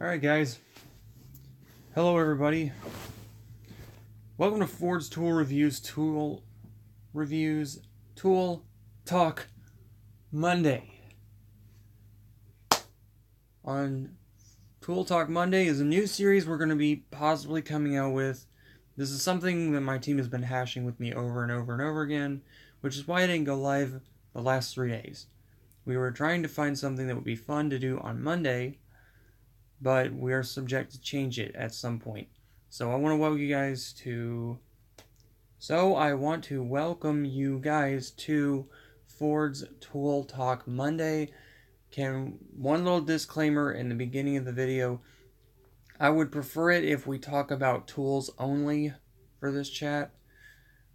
Alright guys, hello everybody, welcome to Ford's Tool Talk Monday. On Tool Talk Monday is a new series we're going to be possibly coming out with. This is something that my team has been hashing with me over and over and over again, which is why I didn't go live the last 3 days. We were trying to find something that would be fun to do on Monday, but we are subject to change it at some point. So I want to welcome you guys to Ford's Tool Talk Monday. One little disclaimer in the beginning of the video. I would prefer it if we talk about tools only for this chat,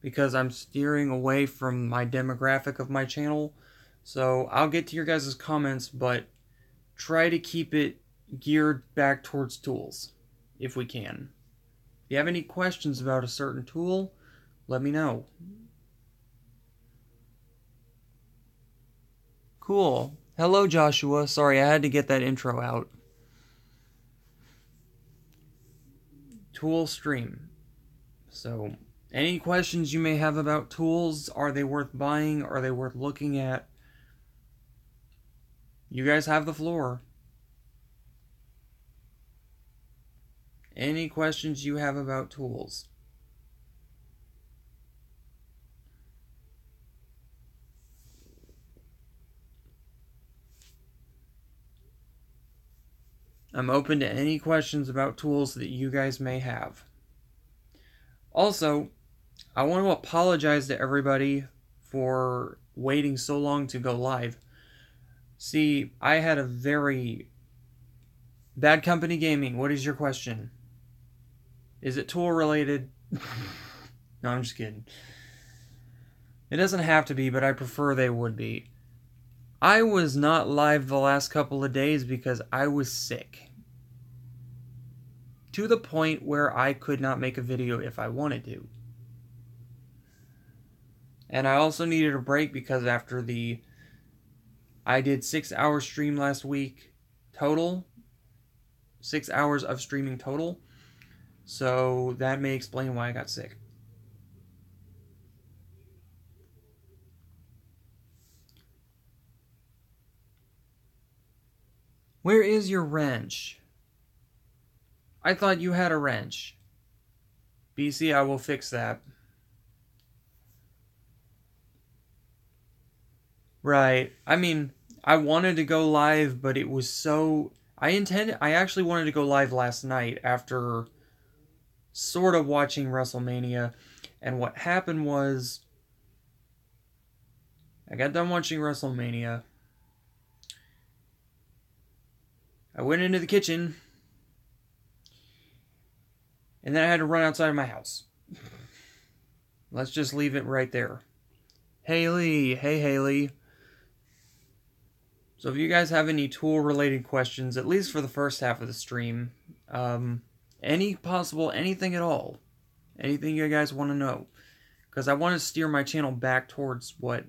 because I'm steering away from my demographic of my channel. So I'll get to your guys' comments, but try to keep it geared back towards tools, if we can. If you have any questions about a certain tool, let me know. Cool. Hello, Joshua. Sorry, I had to get that intro out. Tool stream. So, any questions you may have about tools, are they worth buying? Are they worth looking at? You guys have the floor. Any questions you have about tools? I'm open to any questions about tools that you guys may have. Also, I want to apologize to everybody for waiting so long to go live. See, I had a very Bad Company Gaming, what is your question? Is it tool related? No, I'm just kidding. It doesn't have to be, but I prefer they would be. I was not live the last couple of days because I was sick. To the point where I could not make a video if I wanted to. And I also needed a break because I did 6-hour stream last week total. 6 hours of streaming total. So that may explain why I got sick. Where is your wrench? I thought you had a wrench. BC, I will fix that. Right. I mean, I wanted to go live, but it was so... I actually wanted to go live last night after sort of watching WrestleMania, and what happened was I got done watching WrestleMania. I went into the kitchen, and then I had to run outside of my house. Let's just leave it right there. Haley, hey Haley. So if you guys have any tool-related questions, at least for the first half of the stream, anything at all, anything you guys want to know, because I want to steer my channel back towards what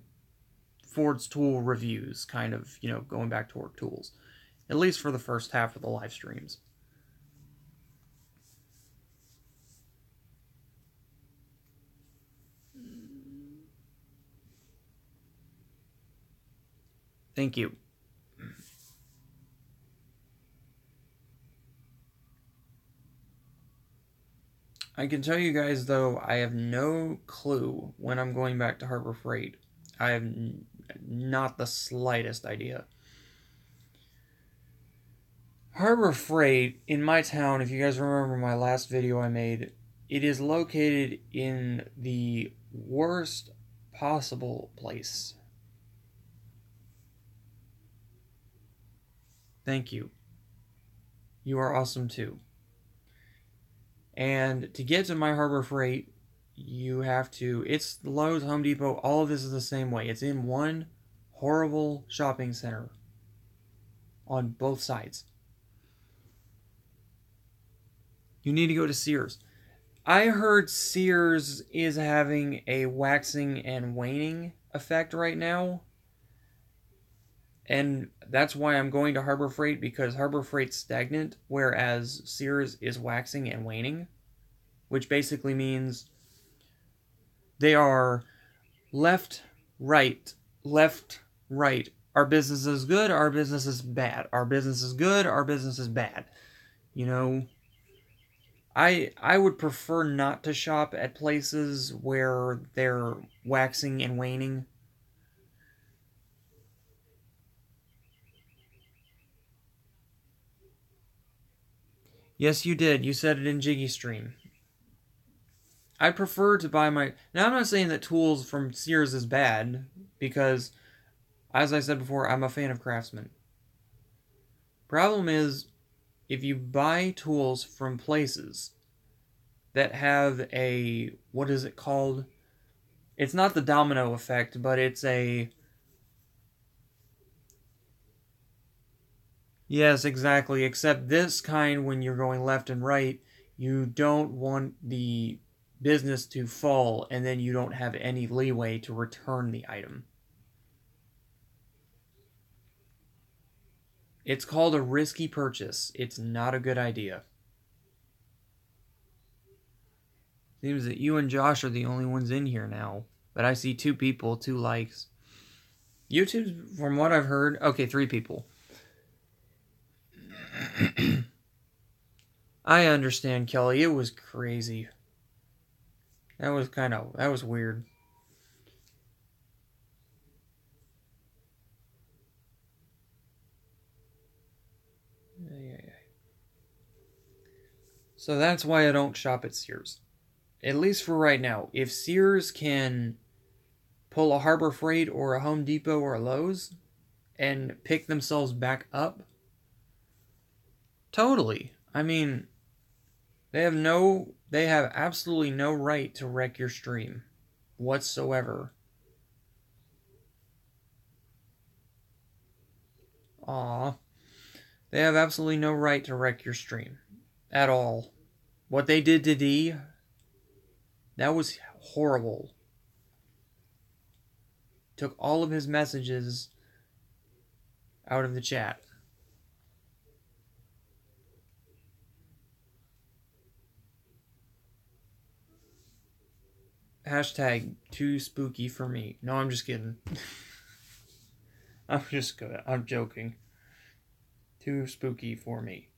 Ford's tool reviews, kind of, going back toward tools, at least for the first half of the live streams. Thank you. I can tell you guys, though, I have no clue when I'm going back to Harbor Freight. I have not the slightest idea. Harbor Freight, in my town, if you guys remember my last video I made, it is located in the worst possible place. Thank you. You are awesome too. And to get to my Harbor Freight, you have to... It's Lowe's, Home Depot, all of this is the same way. It's in one horrible shopping center on both sides. You need to go to Sears. I heard Sears is having a waxing and waning effect right now. And that's why I'm going to Harbor Freight, because Harbor Freight's stagnant, whereas Sears is waxing and waning, which basically means they are left, right, left, right. Our business is good, our business is bad. Our business is good, our business is bad. You know, I would prefer not to shop at places where they're waxing and waning. Yes, you did. You said it in Jiggy Stream. I prefer to buy my. Now, I'm not saying that tools from Sears is bad, because, as I said before, I'm a fan of Craftsman. Problem is, if you buy tools from places that have a. What is it called? It's not the domino effect, but it's a. Yes, exactly. Except this kind, when you're going left and right, you don't want the business to fall and then you don't have any leeway to return the item. It's called a risky purchase. It's not a good idea. Seems that you and Josh are the only ones in here now. But I see 2 people, 2 likes. YouTube, from what I've heard, okay, 3 people. I understand, Kelly. It was crazy. That was weird. So that's why I don't shop at Sears. At least for right now. If Sears can pull a Harbor Freight or a Home Depot or a Lowe's and pick themselves back up, totally. I mean, they have absolutely no right to wreck your stream whatsoever. Aw. They have absolutely no right to wreck your stream. At all. What they did to D, that was horrible. Took all of his messages out of the chat. Hashtag too spooky for me. No, I'm just kidding. I'm joking. Too spooky for me.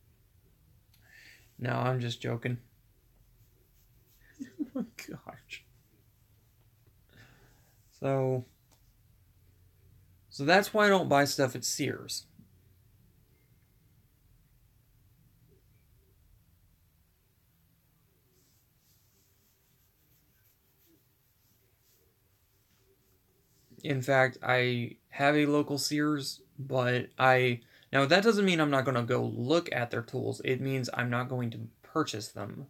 No, I'm just joking. Oh my gosh. So that's why I don't buy stuff at Sears. In fact, I have a local Sears, but now that doesn't mean I'm not going to go look at their tools. It means I'm not going to purchase them.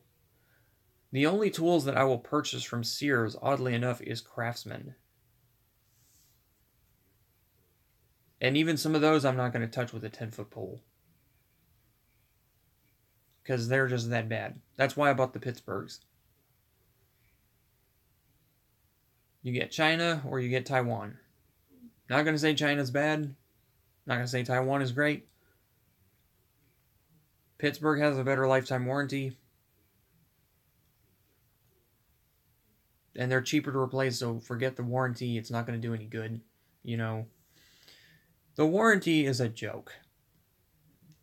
The only tools that I will purchase from Sears, oddly enough, is Craftsman. And even some of those I'm not going to touch with a 10-foot pole. Because they're just that bad. That's why I bought the Pittsburghs. You get China or you get Taiwan. Not going to say China's bad. Not going to say Taiwan is great. Pittsburgh has a better lifetime warranty. And they're cheaper to replace, so forget the warranty. It's not going to do any good. You know. The warranty is a joke.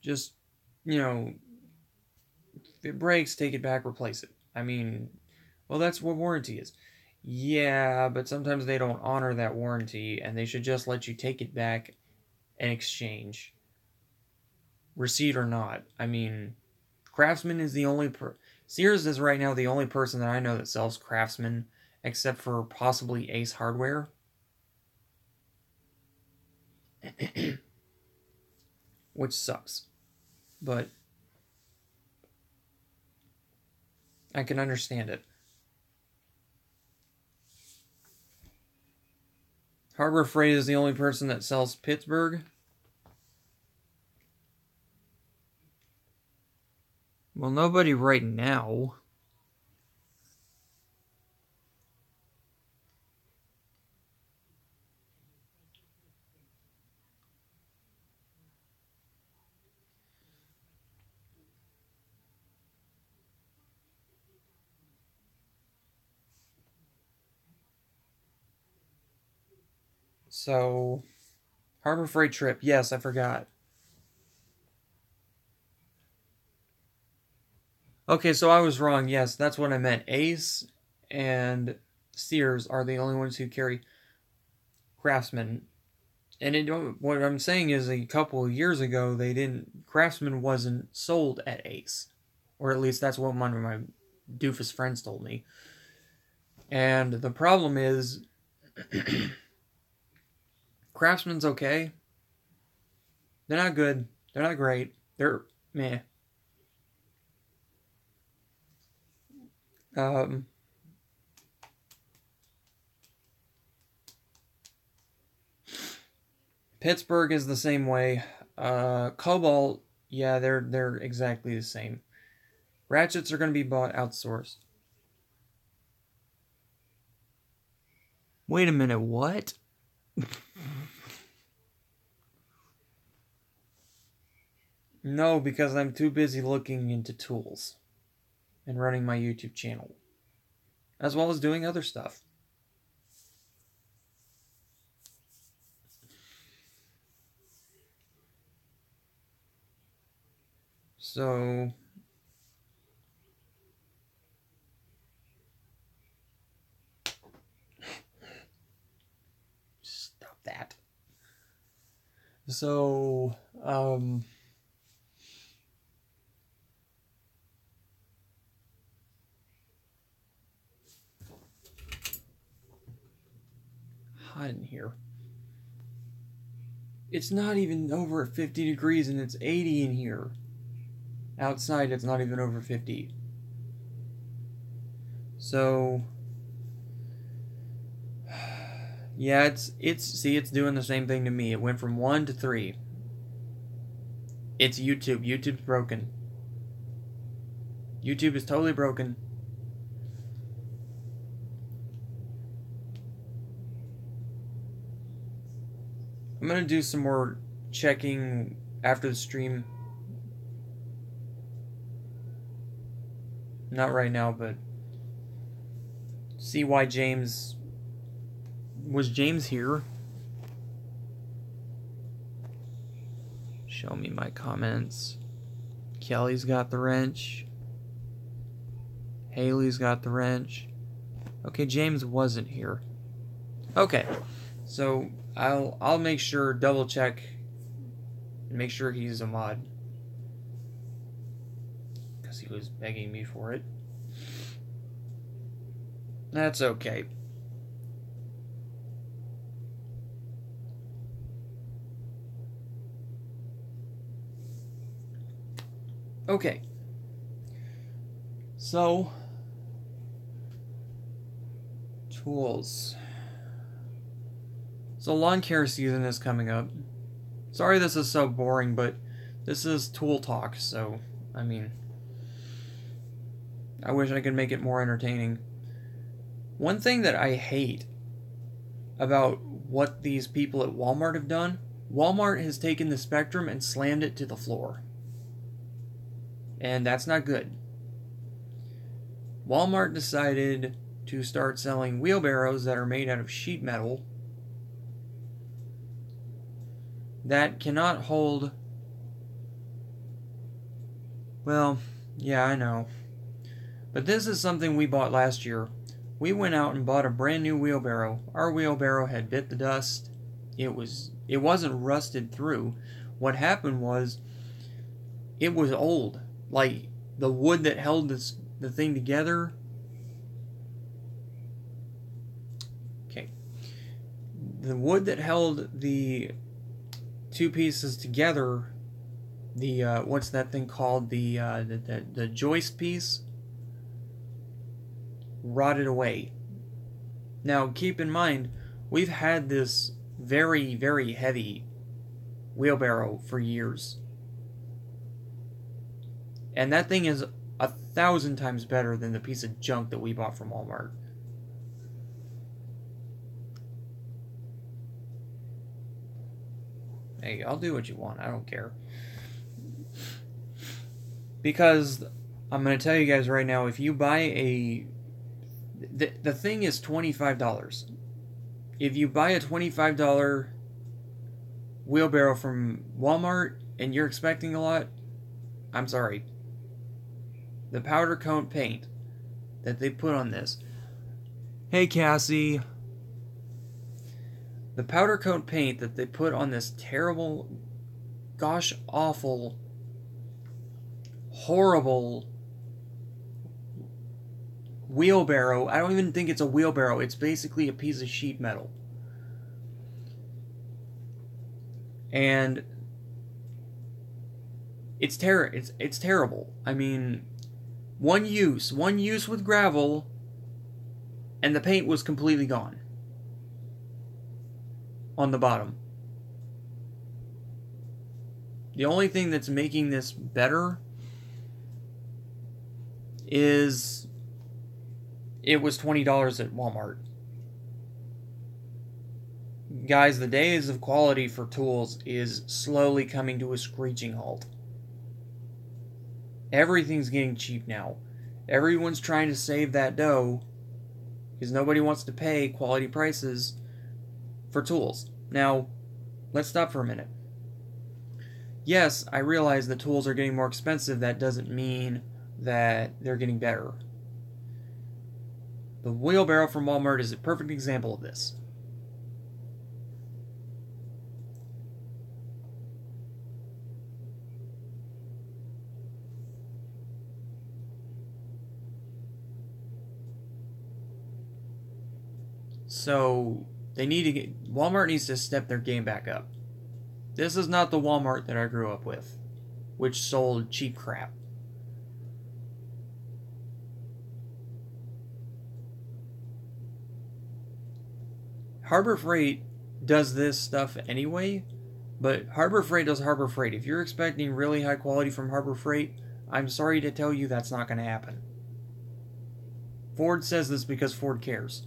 Just, if it breaks, take it back, replace it. I mean, well, that's what warranty is. Yeah, but sometimes they don't honor that warranty, and they should just let you take it back and exchange. Receipt or not. I mean, Craftsman is the only... Sears is right now the only person that I know that sells Craftsman, except for possibly Ace Hardware. Which sucks. But I can understand it. Harbor Freight is the only person that sells Pittsburgh. Well, nobody right now. So, Harbor Freight trip. Yes, I forgot. Okay, so I was wrong. Yes, that's what I meant. Ace and Sears are the only ones who carry Craftsman. And what I'm saying is, a couple of years ago, they didn't. Craftsman wasn't sold at Ace, or at least that's what one of my doofus friends told me. And the problem is, Craftsman's okay. They're not good. They're not great. They're meh. Um, Pittsburgh is the same way. Cobalt, yeah, they're exactly the same. Ratchets are going to be bought outsourced. Wait a minute, what? No, because I'm too busy looking into tools and running my YouTube channel, as well as doing other stuff. So, stop that. So, hot in here. It's not even over 50 degrees and it's 80 in here. Outside, it's not even over 50. So, yeah, it's doing the same thing to me. It went from 1 to 3. It's YouTube. YouTube's broken. YouTube is totally broken. I'm gonna do some more checking after the stream. Not right now, but see why James... Was James here? Show me my comments. Kelly's got the wrench. Haley's got the wrench. Okay, James wasn't here. Okay, so I'll make sure, double check, and make sure he's a mod, because he was begging me for it. That's okay. Okay. So, tools. So lawn care season is coming up. Sorry this is so boring, but this is tool talk, so, I mean, I wish I could make it more entertaining. One thing that I hate about what these people at Walmart have done, Walmart has taken the Spectrum and slammed it to the floor. And that's not good. Walmart decided to start selling wheelbarrows that are made out of sheet metal that cannot hold... Well, yeah, I know. But this is something we bought last year. We went out and bought a brand new wheelbarrow. Our wheelbarrow had bit the dust. It wasn't rusted through. What happened was, it was old. Like, the wood that held the thing together. Okay. The wood that held the two pieces together, the, what's that thing called? The joist piece, rotted away. Now, keep in mind, we've had this very, very heavy wheelbarrow for years. And that thing is 1,000 times better than the piece of junk that we bought from Walmart. Hey, I'll do what you want. I don't care. Because I'm going to tell you guys right now, if you buy a... The thing is $25. if you buy a $25 wheelbarrow from Walmart and you're expecting a lot, I'm sorry. The powder coat paint that they put on this. Hey, Cassie. The powder coat paint that they put on this terrible, gosh awful, horrible wheelbarrow. I don't even think it's a wheelbarrow. It's basically a piece of sheet metal. And it's terrible. I mean, one use with gravel, and the paint was completely gone on the bottom. The only thing that's making this better is it was $20 at Walmart. Guys, the days of quality for tools is slowly coming to a screeching halt. Everything's getting cheap now. Everyone's trying to save that dough because nobody wants to pay quality prices for tools. Now, let's stop for a minute. Yes, I realize the tools are getting more expensive. That doesn't mean that they're getting better. The wheelbarrow from Walmart is a perfect example of this. So, Walmart needs to step their game back up. This is not the Walmart that I grew up with, which sold cheap crap. Harbor Freight does this stuff anyway, but Harbor Freight does Harbor Freight. If you're expecting really high quality from Harbor Freight, I'm sorry to tell you that's not going to happen. Ford says this because Ford cares.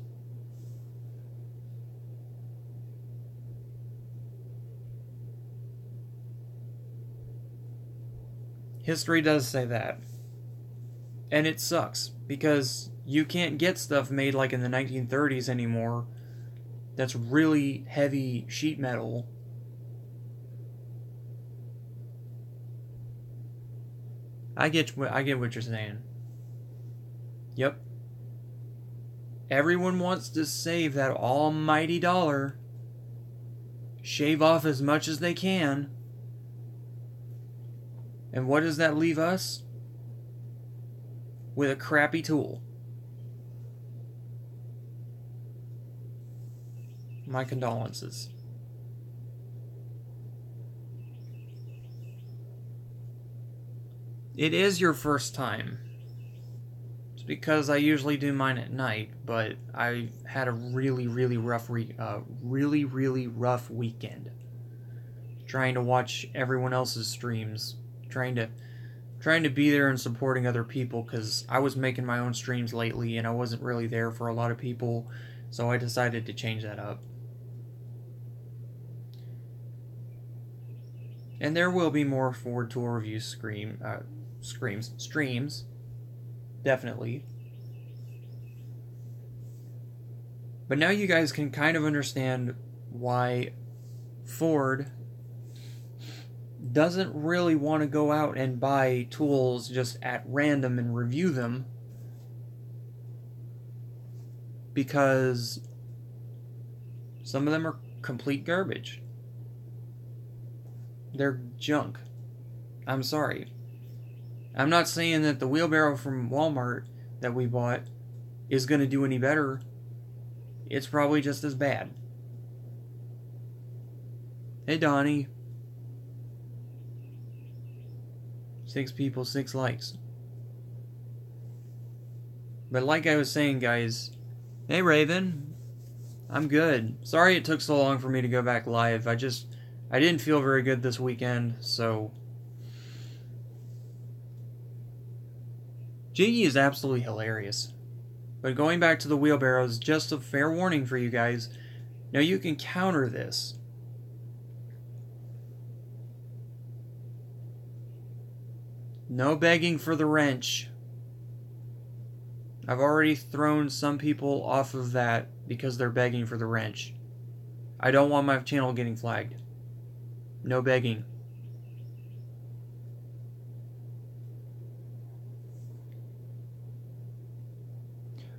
History does say that. And it sucks, because you can't get stuff made like in the 1930s anymore that's really heavy sheet metal. I get what you're saying. Yep. Everyone wants to save that almighty dollar, shave off as much as they can. And what does that leave us? With a crappy tool. My condolences. It is your first time. It's because I usually do mine at night, but I had a really rough weekend. Trying to watch everyone else's streams. Trying to be there and supporting other people, because I was making my own streams lately and I wasn't really there for a lot of people, so I decided to change that up. And there will be more Ford tool review streams, definitely. But now you guys can kind of understand why Ford doesn't really want to go out and buy tools just at random and review them, because some of them are complete garbage. They're junk. I'm sorry. I'm not saying that the wheelbarrow from Walmart that we bought is going to do any better. It's probably just as bad. Hey, Donnie. 6 people, 6 likes. But like I was saying, guys, hey Raven, I'm good. Sorry it took so long for me to go back live. I didn't feel very good this weekend, so. Jiggy is absolutely hilarious. But going back to the wheelbarrows, just a fair warning for you guys. Now you can counter this. No begging for the wrench. I've already thrown some people off of that because they're begging for the wrench. I don't want my channel getting flagged. No begging.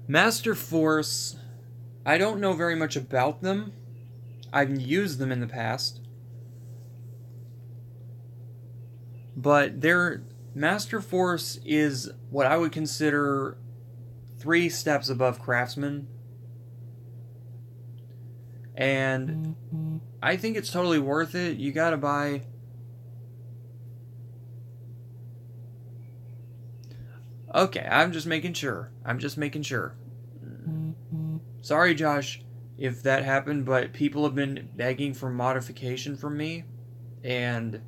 Master Force, I don't know very much about them. I've used them in the past. But their Master Force is what I would consider 3 steps above Craftsman. And I think it's totally worth it. You gotta buy... Okay, I'm just making sure. Sorry, Josh, if that happened, but people have been begging for modification from me. And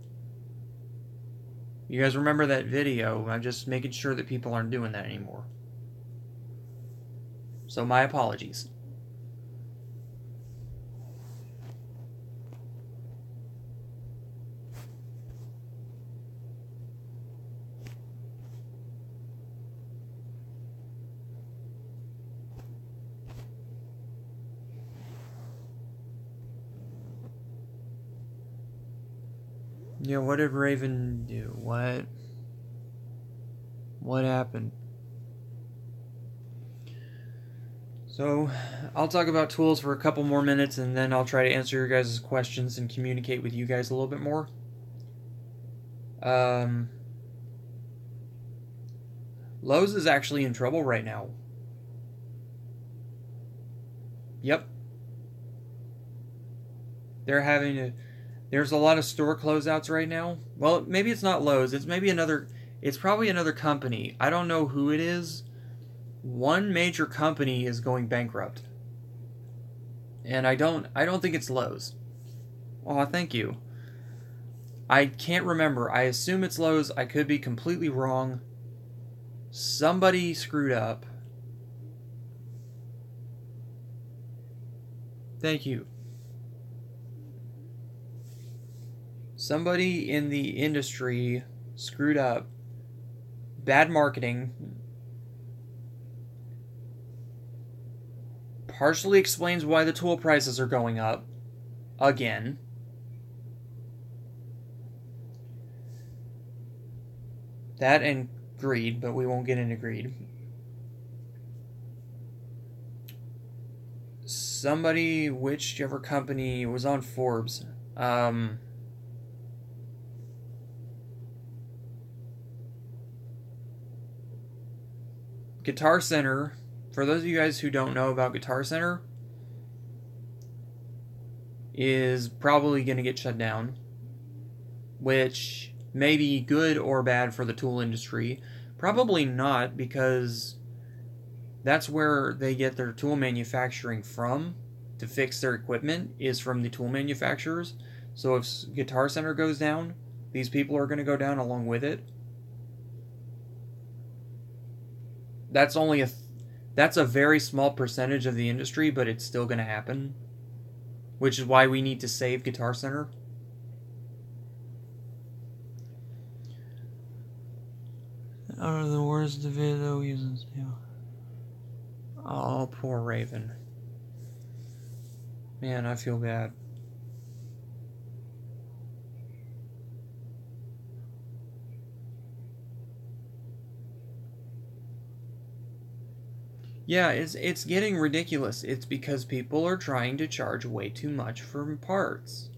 you guys remember that video. I'm just making sure that people aren't doing that anymore. So my apologies. Yeah, what did Raven do? What happened? So, I'll talk about tools for a couple more minutes, and then I'll try to answer your guys' questions and communicate with you guys a little bit more. Lowe's is actually in trouble right now. Yep. There's a lot of store closeouts right now. Well, maybe it's not Lowe's. It's probably another company. I don't know who it is. One major company is going bankrupt. And I don't think it's Lowe's. Oh, thank you. I can't remember. I assume it's Lowe's. I could be completely wrong. Somebody screwed up. Thank you. Somebody in the industry screwed up. Bad marketing. Partially explains why the tool prices are going up. Again. That and greed, but we won't get into greed. Somebody, whichever company, was on Forbes. Guitar Center, for those of you guys who don't know about Guitar Center, is probably going to get shut down, which may be good or bad for the tool industry. Probably not, because that's where they get their tool manufacturing from to fix their equipment, is from the tool manufacturers. So if Guitar Center goes down, these people are going to go down along with it. That's a very small percentage of the industry, but it's still going to happen. Which is why we need to save Guitar Center. Out of the worst video uses. Oh, poor Raven. Man, I feel bad. Yeah, it's getting ridiculous. It's because people are trying to charge way too much for parts.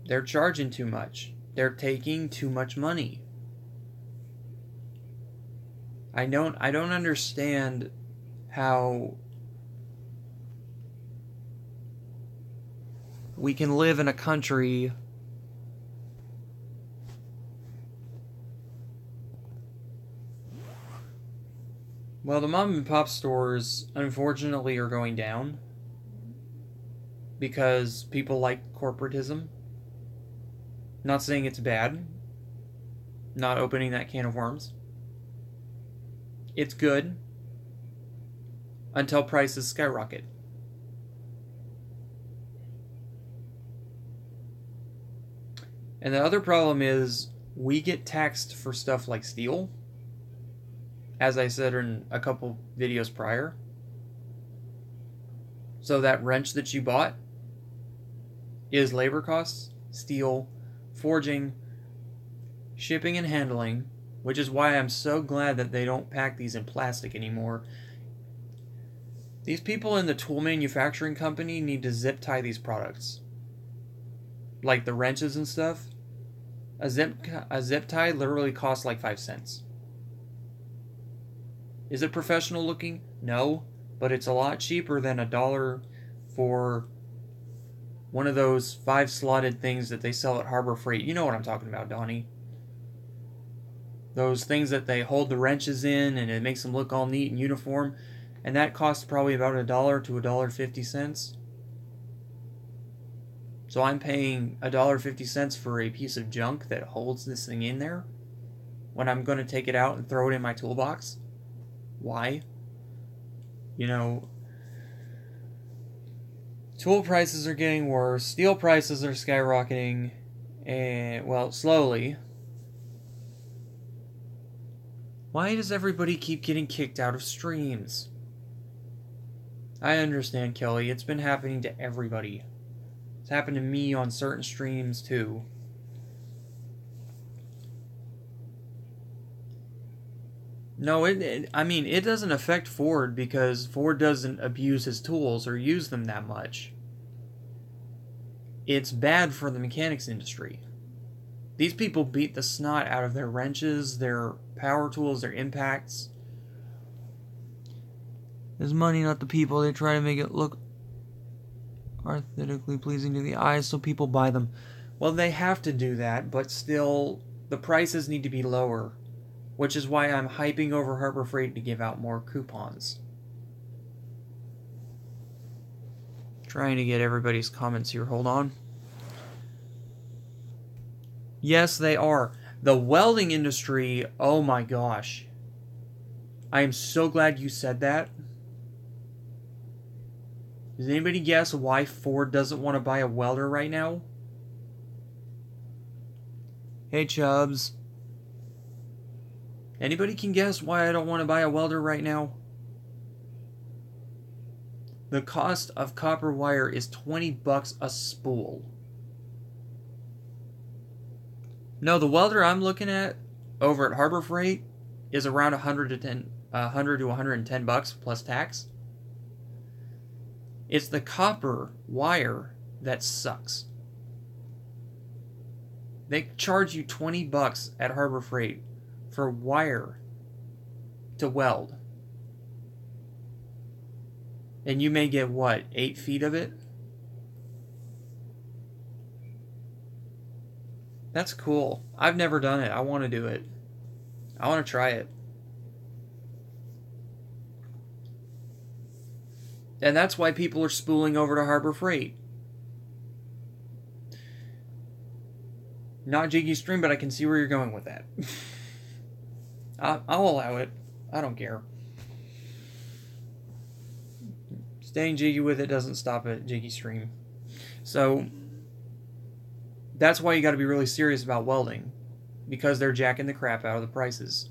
They're charging too much. They're taking too much money. I don't understand how we can live in a country well, the mom and pop stores, unfortunately, are going down because people like corporatism. Not saying it's bad. Not opening that can of worms. It's good until prices skyrocket. And the other problem is we get taxed for stuff like steel. as I said in a couple videos prior. So that wrench that you bought is labor costs, steel, forging, shipping and handling, which is why I'm so glad that they don't pack these in plastic anymore. These people in the tool manufacturing company need to zip tie these products. Like the wrenches and stuff. A zip tie literally costs like 5 cents. Is it professional looking? No, but it's a lot cheaper than $1 for one of those 5 slotted things that they sell at Harbor Freight. You know what I'm talking about, Donnie. Those things that they hold the wrenches in and it makes them look all neat and uniform. And that costs probably about $1 to $1.50. So I'm paying $1.50 for a piece of junk that holds this thing in there when I'm going to take it out and throw it in my toolbox. Why? You know, tool prices are getting worse. Steel prices are skyrocketing. And, well, slowly. Why does everybody keep getting kicked out of streams? I understand, Kelly. It's been happening to everybody. It's happened to me on certain streams, too. No, I mean, it doesn't affect Ford because Ford doesn't abuse his tools or use them that much. It's bad for the mechanics industry. These people beat the snot out of their wrenches, their power tools, their impacts. There's money, not the people. They try to make it look aesthetically pleasing to the eyes so people buy them. Well, they have to do that, but still, the prices need to be lower, which is why I'm hyping over Harbor Freight to give out more coupons. Trying to get everybody's comments here. Hold on. Yes, they are. The welding industry, oh my gosh. I am so glad you said that. Does anybody guess why Ford doesn't want to buy a welder right now? Hey, Chubbs. Anybody can guess why I don't want to buy a welder right now? The cost of copper wire is $20 a spool. No, the welder I'm looking at over at Harbor Freight is around $100 to $110 plus tax. It's the copper wire that sucks. They charge you $20 at Harbor Freight for wire to weld. And you may get, what, 8 feet of it? That's cool. I've never done it. I want to do it. I want to try it. And that's why people are spooling over to Harbor Freight. Not Jiggy Stream, but I can see where you're going with that. I'll allow it. I don't care. Staying jiggy with it doesn't stop at Jiggy Stream. So, that's why you got to be really serious about welding. Because they're jacking the crap out of the prices.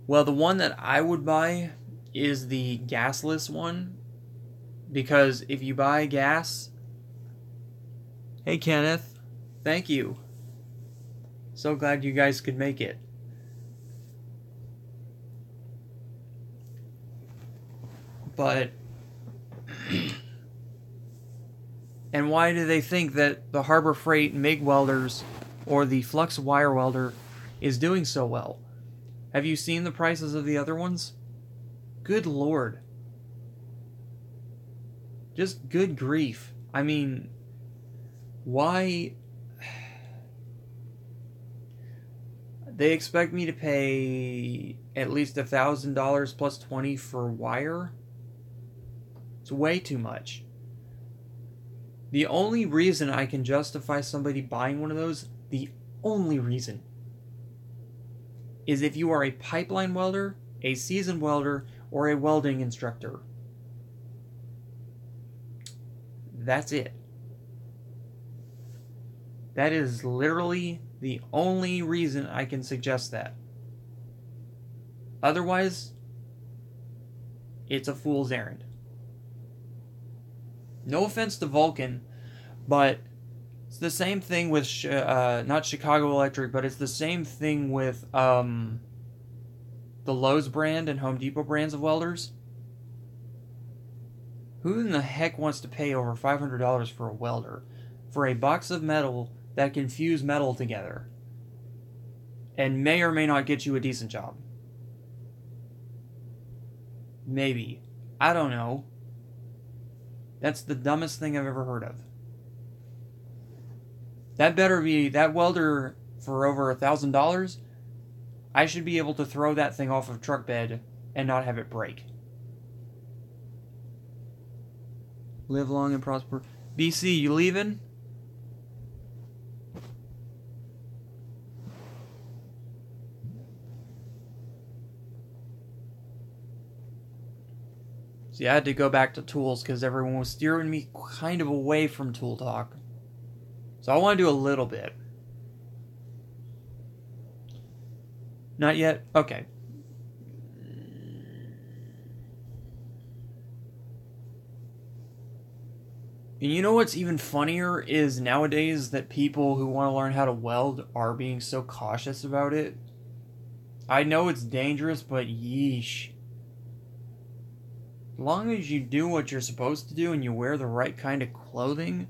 Well, the one that I would buy is the gasless one. Because if you buy gas... Hey, Kenneth. Thank you. So glad you guys could make it. But... And why do they think that the Harbor Freight MIG welders or the flux wire welder is doing so well? Have you seen the prices of the other ones? Good Lord. Just good grief. I mean, why... They expect me to pay at least $1,000 plus $20 for wire? It's way too much. The only reason I can justify somebody buying one of those, the only reason, is if you are a pipeline welder, a seasoned welder, or a welding instructor. That's it. That is literally the only reason I can suggest that. Otherwise, it's a fool's errand. No offense to Vulcan, but it's the same thing with, not Chicago Electric, but it's the same thing with the Lowe's brand and Home Depot brands of welders. Who in the heck wants to pay over $500 for a welder? For a box of metal that can fuse metal together and may or may not get you a decent job. Maybe. I don't know. That's the dumbest thing I've ever heard of. That better be, that welder for over $1,000, I should be able to throw that thing off of a truck bed and not have it break. Live long and prosper. BC, you leaving? See, I had to go back to tools because everyone was steering me kind of away from tool talk. So I want to do a little bit. Not yet? Okay. And you know what's even funnier is nowadays that people who want to learn how to weld are being so cautious about it. I know it's dangerous, but yeesh. As long as you do what you're supposed to do and you wear the right kind of clothing.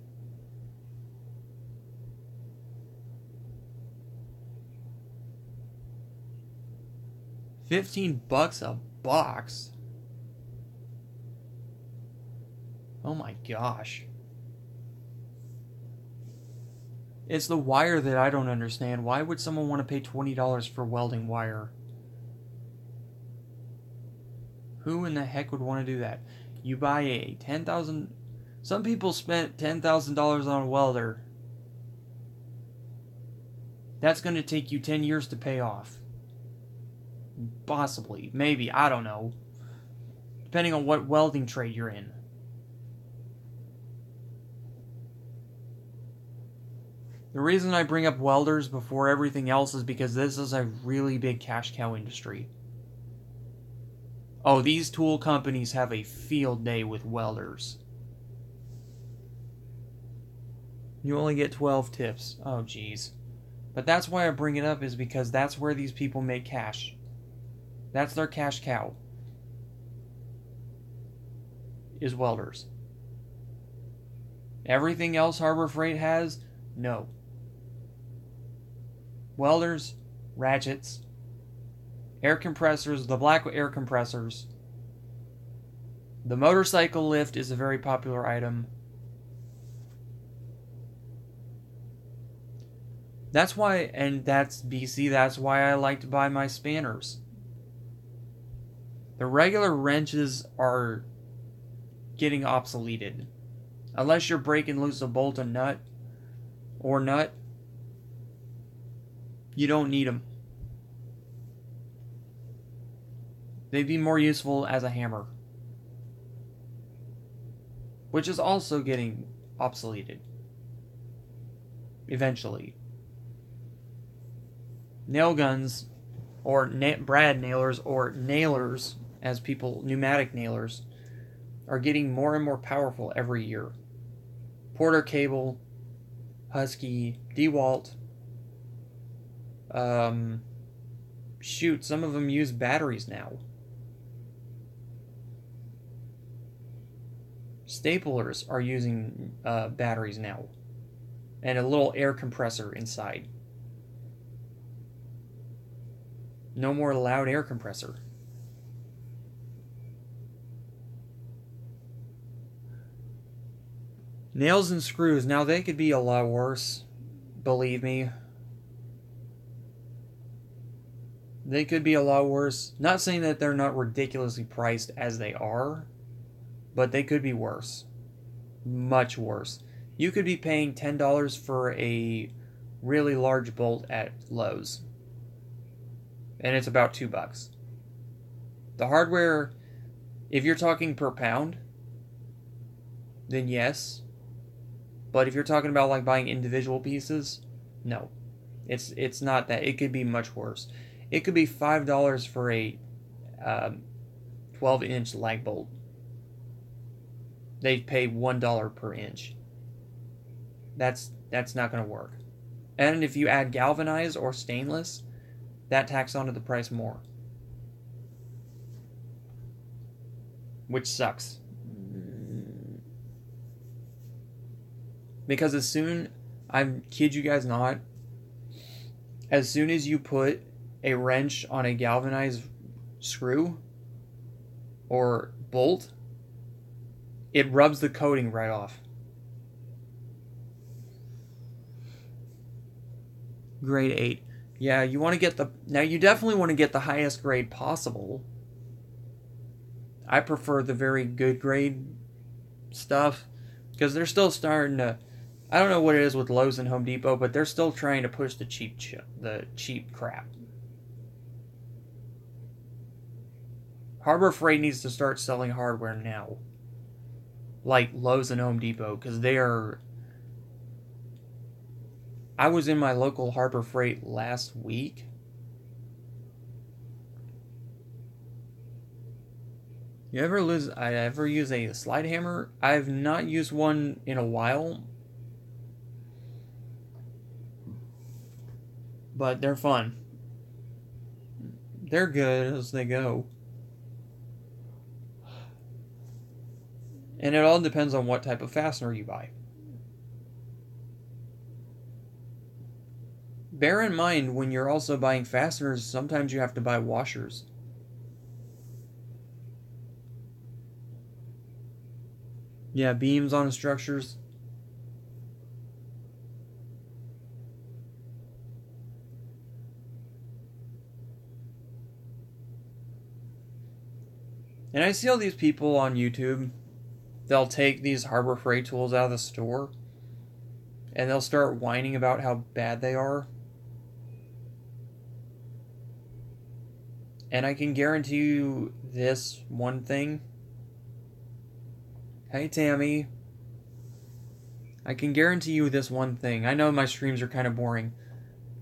$15 a box. Oh my gosh. It's the wire that I don't understand. Why would someone want to pay $20 for welding wire? Who in the heck would want to do that? You buy a $10,000... Some people spent $10,000 on a welder. That's going to take you 10 years to pay off. Possibly. Maybe. I don't know. Depending on what welding trade you're in. The reason I bring up welders before everything else is because this is a really big cash cow industry. Oh, these tool companies have a field day with welders. You only get 12 tips. Oh, jeez. But that's why I bring it up, is because that's where these people make cash. That's their cash cow. Is welders. Everything else Harbor Freight has? No. Welders, ratchets, air compressors, the black air compressors. The motorcycle lift is a very popular item. That's why, and that's BC, that's why I like to buy my spanners. The regular wrenches are getting obsoleted. Unless you're breaking loose a bolt and nut, or nut, you don't need them. They'd be more useful as a hammer, which is also getting obsoleted. Eventually. Nail guns, or brad nailers, or nailers, as people, pneumatic nailers, are getting more and more powerful every year. Porter Cable, Husky, DeWalt. Shoot, some of them use batteries now. Staplers are using batteries now. And a little air compressor inside. No more loud air compressor. Nails and screws. Now, they could be a lot worse. Believe me. They could be a lot worse. Not saying that they're not ridiculously priced as they are, but they could be worse. Much worse. You could be paying $10 for a really large bolt at Lowe's. And it's about $2. The hardware, if you're talking per pound, then yes. But if you're talking about like buying individual pieces, no. It's not that. It could be much worse. It could be $5 for a 12-inch lag bolt. They pay $1 per inch. That's not going to work. And if you add galvanized or stainless, that tacks onto the price more, which sucks. Because I kid you guys not, as soon as you put a wrench on a galvanized screw or bolt, it rubs the coating right off. Grade 8. Yeah, you want to get now you definitely want to get the highest grade possible. I prefer the very good grade stuff because they're still starting to, I don't know what it is with Lowe's and Home Depot, but they're still trying to push the cheap crap. Harbor Freight needs to start selling hardware now, like Lowe's and Home Depot, because they are. I was in my local Harbor Freight last week. I ever use a slide hammer? I've not used one in a while, but they're fun. They're good as they go. And it all depends on what type of fastener you buy. Bear in mind, when you're also buying fasteners, sometimes you have to buy washers. Yeah, beams on structures. And I see all these people on YouTube, they'll take these Harbor Freight tools out of the store, and they'll start whining about how bad they are. And I can guarantee you this one thing. Hey, Tammy. I can guarantee you this one thing. I know my streams are kind of boring.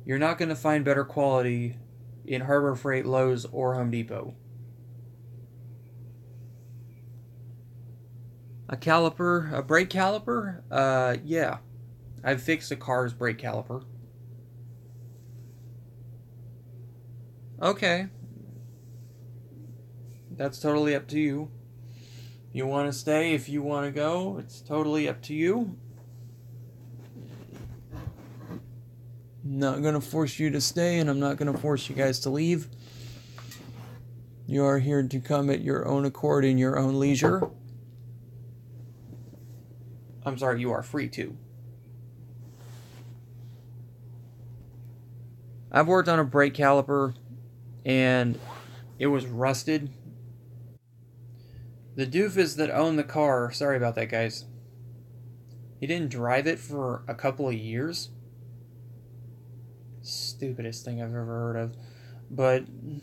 You're not going to find better quality in Harbor Freight, Lowe's, or Home Depot. A caliper? A brake caliper? Yeah. I've fixed a car's brake caliper. Okay. That's totally up to you. You want to stay, if you want to go, it's totally up to you. I'm not going to force you to stay, and I'm not going to force you guys to leave. You are here to come at your own accord in your own leisure. I'm sorry, you are free to. I've worked on a brake caliper, and it was rusted. The doofus that owned the car, sorry about that, guys, he didn't drive it for a couple of years. Stupidest thing I've ever heard of. But, and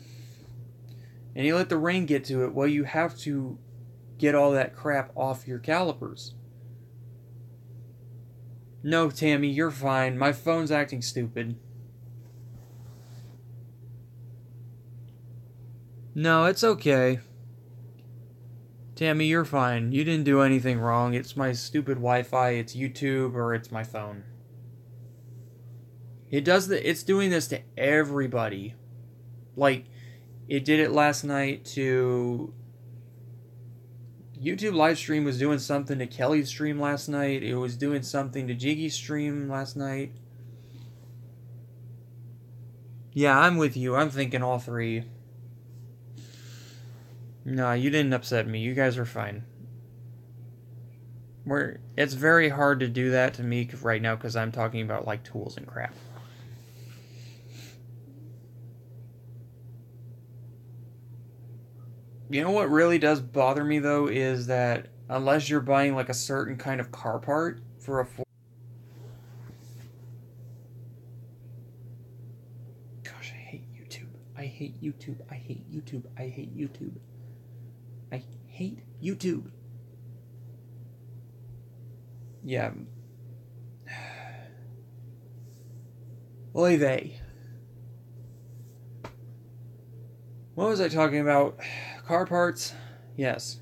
he let the rain get to it. Well, you have to get all that crap off your calipers. No, Tammy, you're fine. My phone's acting stupid. No, it's okay. Tammy, you're fine. You didn't do anything wrong. It's my stupid Wi-Fi, it's YouTube, or it's my phone. It's doing this to everybody. Like, it did it last night to... YouTube livestream was doing something to Kelly's stream last night. It was doing something to Jiggy's stream last night. Yeah, I'm with you. I'm thinking all three. No, you didn't upset me. You guys are fine. It's very hard to do that to me right now because I'm talking about, like, tools and crap. You know what really does bother me, though, is that unless you're buying, like, a certain kind of car part for a... Gosh, I hate YouTube. I hate YouTube. I hate YouTube. I hate YouTube. I hate YouTube. Yeah. Oy vey. What was I talking about? Car parts? Yes.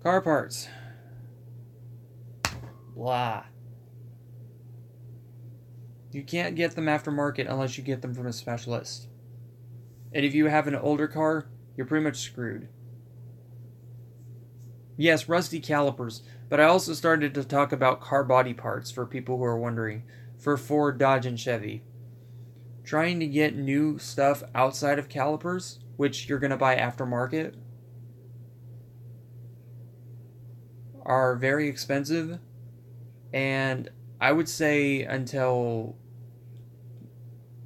Car parts. Blah. You can't get them aftermarket unless you get them from a specialist. And if you have an older car, you're pretty much screwed. Yes, rusty calipers, but I also started to talk about car body parts for people who are wondering, for Ford, Dodge, and Chevy. Trying to get new stuff outside of calipers, which you're going to buy aftermarket, are very expensive, and I would say until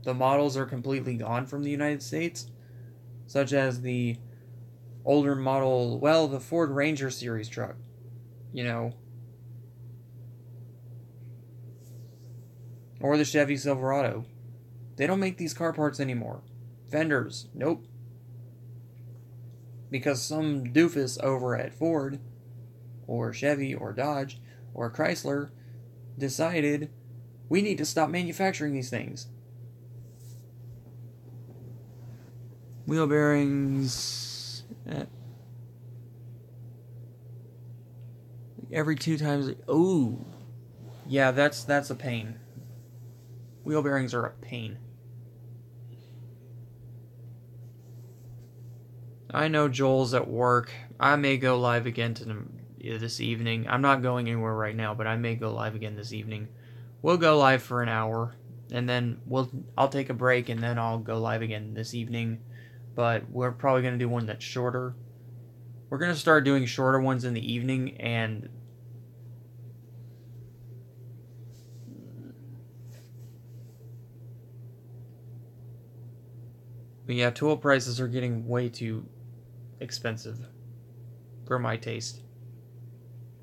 the models are completely gone from the United States, such as the older model, well, the Ford Ranger series truck, you know, or the Chevy Silverado. They don't make these car parts anymore. Fenders, nope. Because some doofus over at Ford, or Chevy, or Dodge, or Chrysler decided we need to stop manufacturing these things. Wheel bearings every 2 times. Oh, yeah, that's a pain. Wheel bearings are a pain. I know Joel's at work. I may go live again this evening. I'm not going anywhere right now, but I may go live again this evening. We'll go live for an hour, and then I'll take a break, and then I'll go live again this evening. But we're probably going to do one that's shorter. We're going to start doing shorter ones in the evening, and but yeah, tool prices are getting way too expensive for my taste.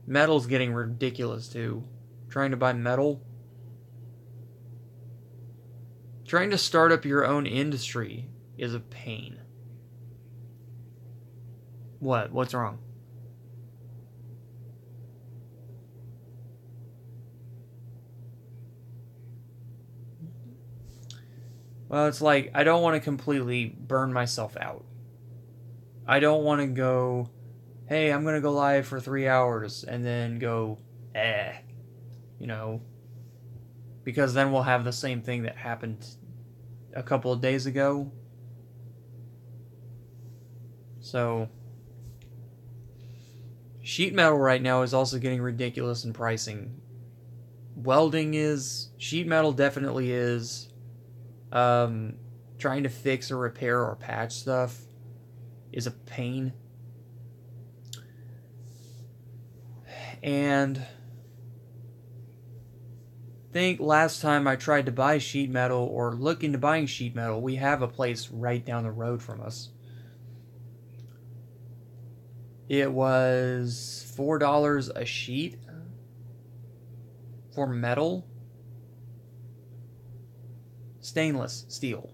Metal's getting ridiculous too. Trying to buy metal. Trying to start up your own industry is a pain. What? What's wrong? Well, it's like, I don't want to completely burn myself out. I don't want to go, hey, I'm going to go live for 3 hours and then go, you know, because then we'll have the same thing that happened a couple of days ago. So, sheet metal right now is also getting ridiculous in pricing. Welding is, sheet metal definitely is. Trying to fix or repair or patch stuff is a pain. And I think last time I tried to buy sheet metal or look into buying sheet metal, we have a place right down the road from us. It was $4 a sheet for metal. Stainless steel.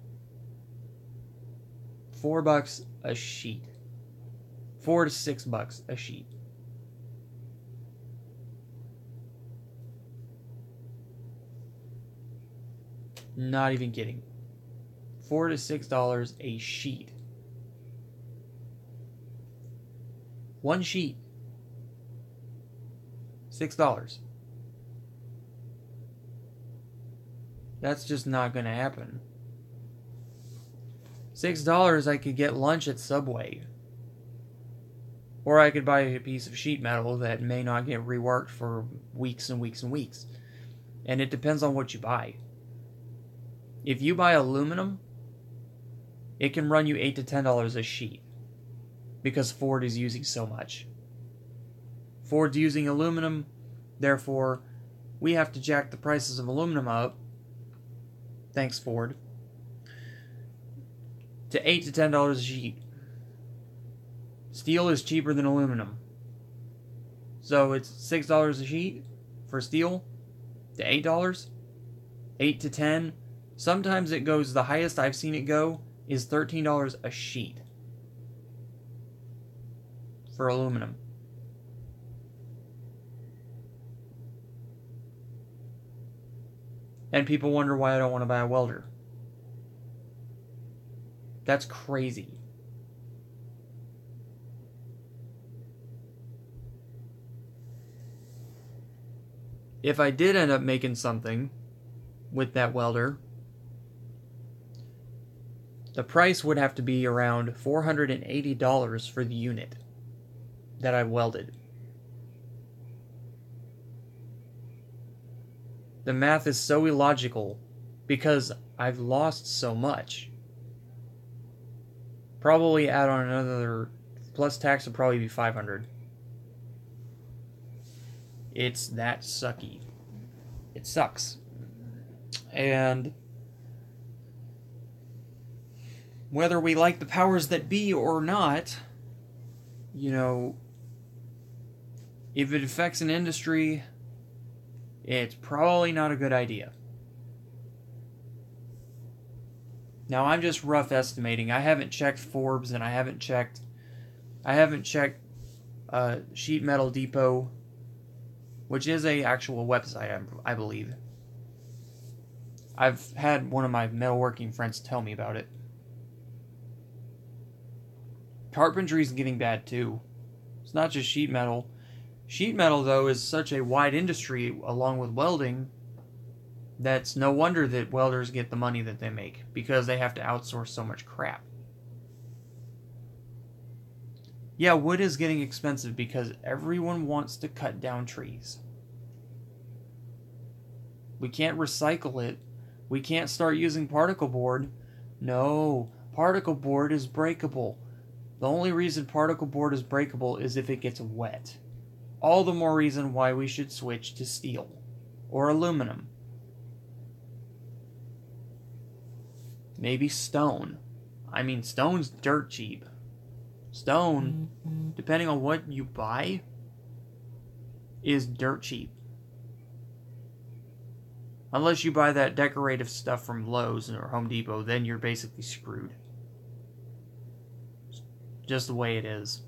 $4 a sheet. $4 to $6 a sheet. Not even kidding. $4 to $6 a sheet. One sheet. $6. That's just not going to happen. $6 I could get lunch at Subway. Or I could buy a piece of sheet metal that may not get reworked for weeks and weeks and weeks. And it depends on what you buy. If you buy aluminum, it can run you $8 to $10 a sheet. Because Ford is using so much. Ford's using aluminum, therefore, we have to jack the prices of aluminum up. Thanks, Ford. To $8 to $10 a sheet. Steel is cheaper than aluminum. So it's $6 a sheet for steel to $8. 8 to 10. Sometimes it goes, the highest I've seen it go is $13 a sheet for aluminum. And people wonder why I don't want to buy a welder. That's crazy. If I did end up making something with that welder, the price would have to be around $480 for the unit that I welded. The math is so illogical because I've lost so much. Probably add on another, plus tax would probably be $500. It's that sucky. It sucks. And whether we like the powers that be or not, you know, if it affects an industry, it's probably not a good idea. Now, I'm just rough estimating. I haven't checked Forbes, and I haven't checked Sheet Metal Depot, which is a actual website, I believe. I've had one of my metalworking friends tell me about it. Carpentry's getting bad too. It's not just sheet metal. Sheet metal, though, is such a wide industry along with welding that's no wonder that welders get the money that they make, because they have to outsource so much crap. Yeah, wood is getting expensive because everyone wants to cut down trees. We can't recycle it. We can't start using particle board. No, particle board is breakable. The only reason particle board is breakable is if it gets wet. All the more reason why we should switch to steel or aluminum. Maybe stone. I mean, stone's dirt cheap. Stone, depending on what you buy, is dirt cheap. Unless you buy that decorative stuff from Lowe's or Home Depot, then you're basically screwed. Just the way it is.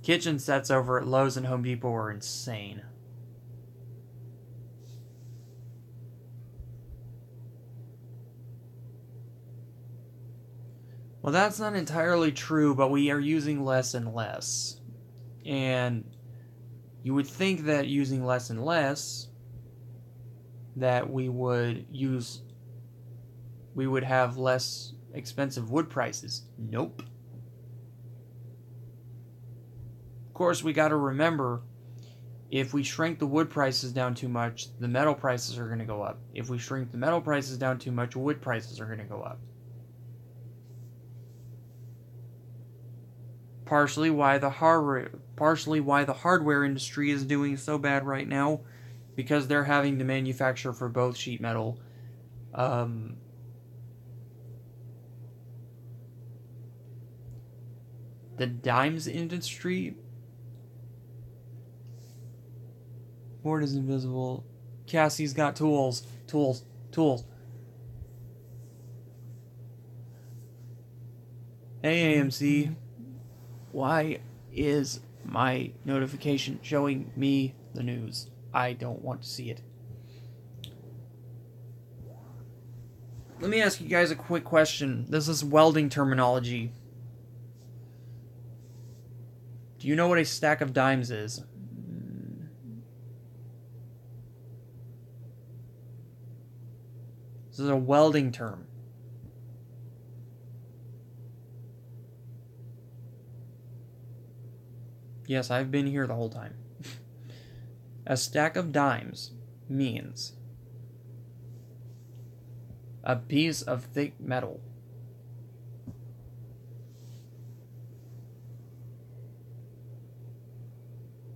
Kitchen sets over at Lowe's and Home Depot are insane. Well, that's not entirely true, but we are using less and less. And you would think that using less and less, that we would have less expensive wood prices. Nope. Of course, we got to remember, if we shrink the wood prices down too much, the metal prices are going to go up. If we shrink the metal prices down too much, wood prices are going to go up. Partially why the hardware industry is doing so bad right now, because they're having to manufacture for both sheet metal, the dimes industry. Board is invisible. Cassie's got tools. Tools. Hey, AMC. Why is my notification showing me the news? I don't want to see it. Let me ask you guys a quick question. This is welding terminology. Do you know what a stack of dimes is? This is a welding term. Yes, I've been here the whole time. A stack of dimes means a piece of thick metal.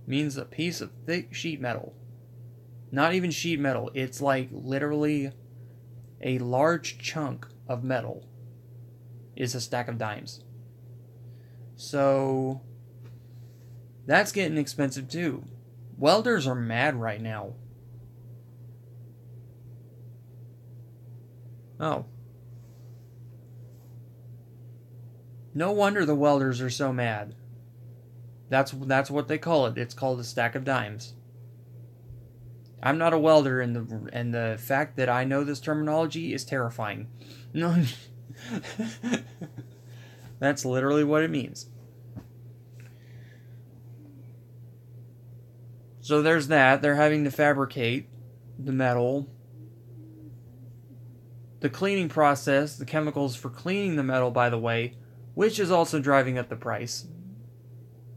Means a piece of thick sheet metal. Not even sheet metal. It's like literally a large chunk of metal is a stack of dimes. So that's getting expensive too. Welders are mad right now. Oh. No wonder the welders are so mad. That's what they call it. It's called a stack of dimes. I'm not a welder, and the fact that I know this terminology is terrifying. No, that's literally what it means. So there's that. They're having to fabricate the metal. The cleaning process, the chemicals for cleaning the metal, by the way, which is also driving up the price,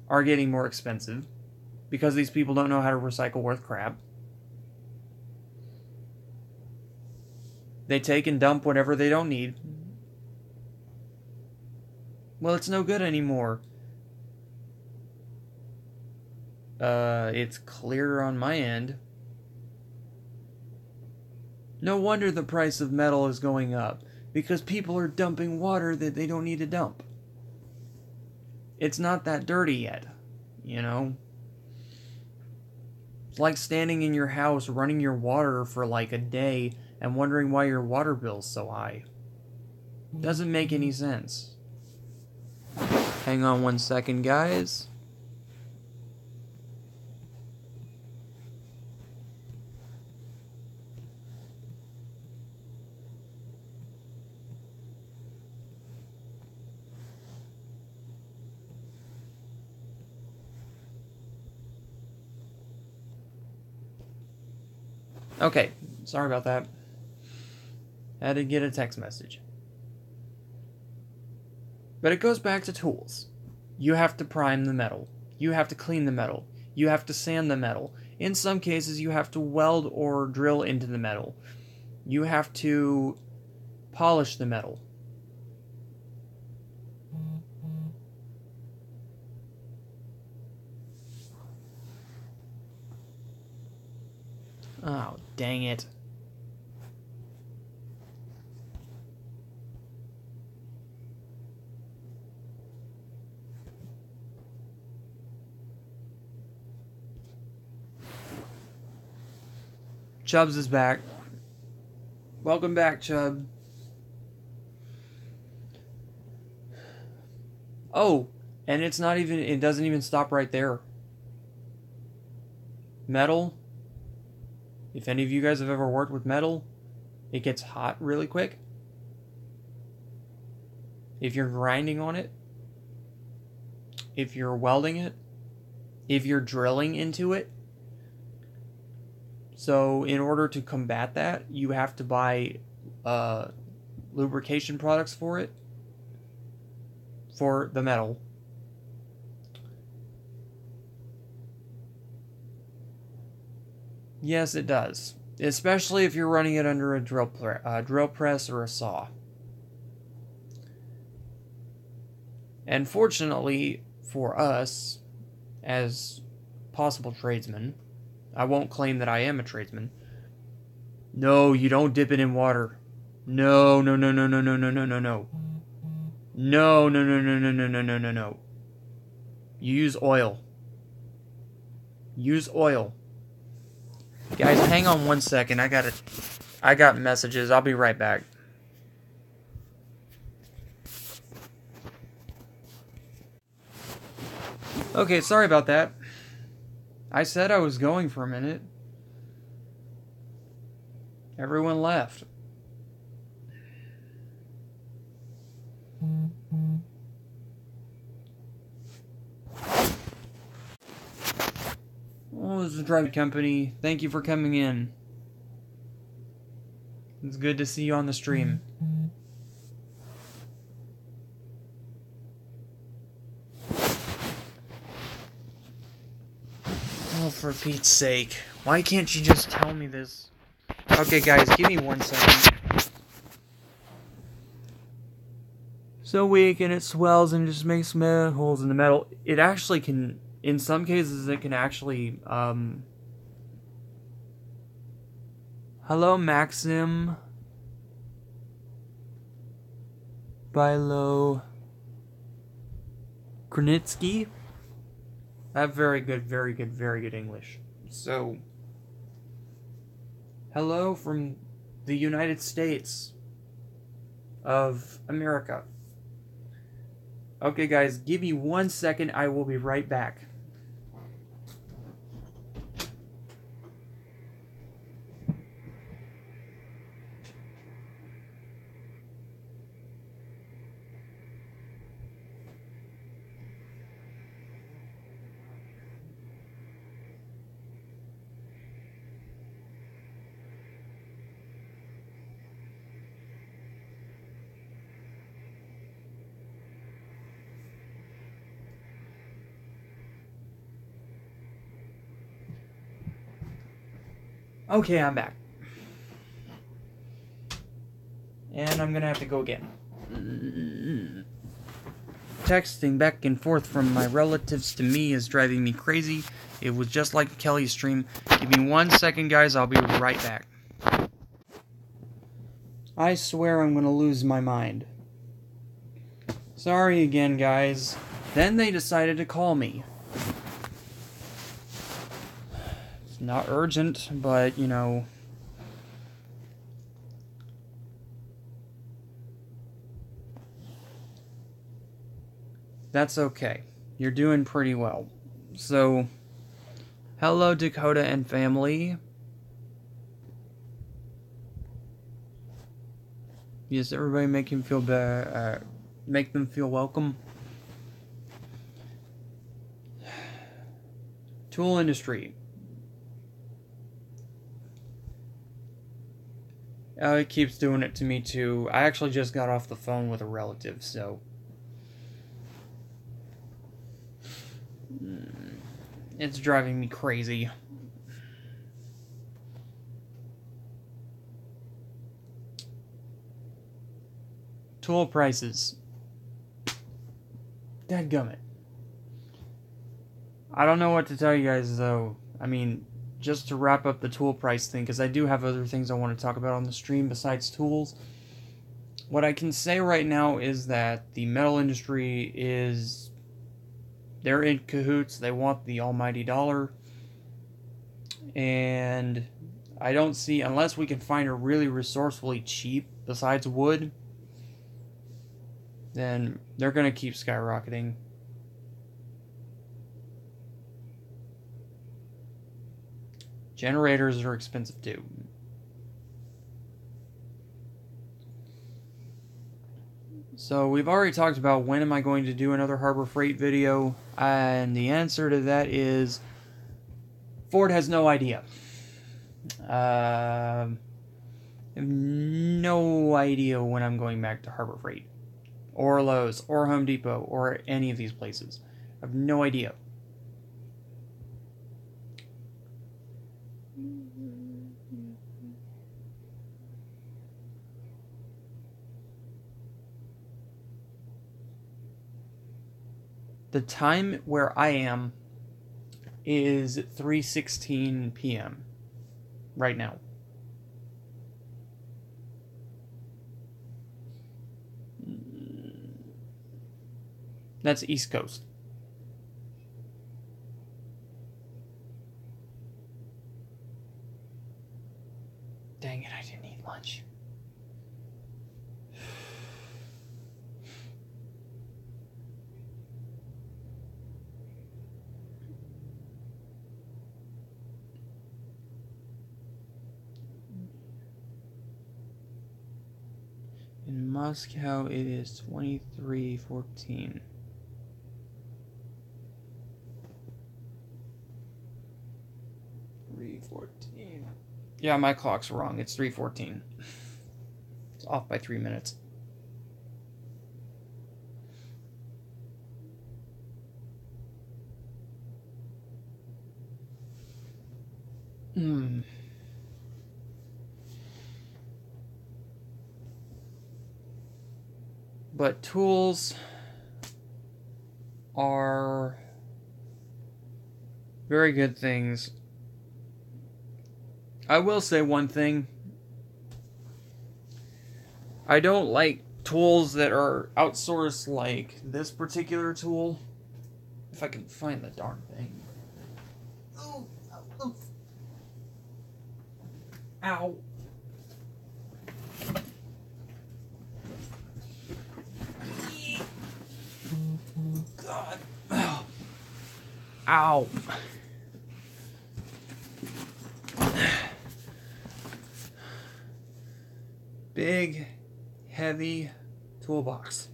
are getting more expensive because these people don't know how to recycle worth crap. They take and dump whatever they don't need. Well, it's no good anymore. It's clear on my end. No wonder the price of metal is going up, because people are dumping water that they don't need to dump. It's not that dirty yet, you know? It's like standing in your house running your water for like a day and wondering why your water bill's so high. Doesn't make any sense. Hang on 1 second, guys. Okay, sorry about that. Had to get a text message. But it goes back to tools. You have to prime the metal. You have to clean the metal. You have to sand the metal. In some cases, you have to weld or drill into the metal. You have to polish the metal. Oh, dang it. Chubbs is back. Welcome back, Chubb. Oh, and it doesn't even stop right there. Metal. If any of you guys have ever worked with metal, it gets hot really quick. If you're grinding on it, if you're welding it, if you're drilling into it. So in order to combat that, you have to buy lubrication products for it, for the metal. Yes, it does. Especially if you're running it under a drill press or a saw. And fortunately for us, as possible tradesmen, I won't claim that I am a tradesman. No, you don't dip it in water. No, no, no, no, no, no, no, no, no, no. No, no, no, no, no, no, no, no, no, no. You use oil. Use oil. Guys, hang on 1 second. I got messages. I'll be right back. Okay, sorry about that. I said I was going for a minute. Everyone left. Oh, this is a driving company. Thank you for coming in. It's good to see you on the stream. Oh, for Pete's sake. Why can't you just tell me this? Okay, guys, give me 1 second. So weak, and it swells and just makes holes in the metal. It actually can, in some cases, it can actually, Hello, Maxim. Bilo Krenitsky. I have very good English. So, hello from the United States of America. Okay, guys, give me 1 second. I will be right back. Okay, I'm back. And I'm gonna have to go again. Texting back and forth from my relatives to me is driving me crazy. It was just like Kelly's stream. Give me 1 second, guys. I'll be right back. I swear I'm gonna lose my mind. Sorry again, guys. Then they decided to call me. It's not urgent, but, you know... That's okay. You're doing pretty well. So, hello Dakota and family. Yes, everybody make him feel better. Make them feel welcome. Tool industry. It keeps doing it to me too. I actually just got off the phone with a relative, so... It's driving me crazy. Tool prices. Dadgummit. I don't know what to tell you guys, though. I mean, just to wrap up the tool price thing, because I do have other things I want to talk about on the stream besides tools. What I can say right now is that the metal industry is... They're in cahoots. They want the almighty dollar. And I don't see, unless we can find a really resourcefully cheap besides wood, then they're going to keep skyrocketing. Generators are expensive too. So we've already talked about when am I going to do another Harbor Freight video, and the answer to that is Ford has no idea. I have no idea when I'm going back to Harbor Freight, or Lowe's, or Home Depot, or any of these places. I have no idea. The time where I am is 3:16 p.m. right now. That's East Coast. Dang it, I didn't eat lunch. In Moscow, it is 23:14. Yeah, my clock's wrong. It's 3:14. It's off by 3 minutes. But tools are very good things. I will say one thing. I don't like tools that are outsourced like this particular tool. If I can find the darn thing. Oh, oh, oh. Ow. God. Oh. Ow. Big, heavy toolbox.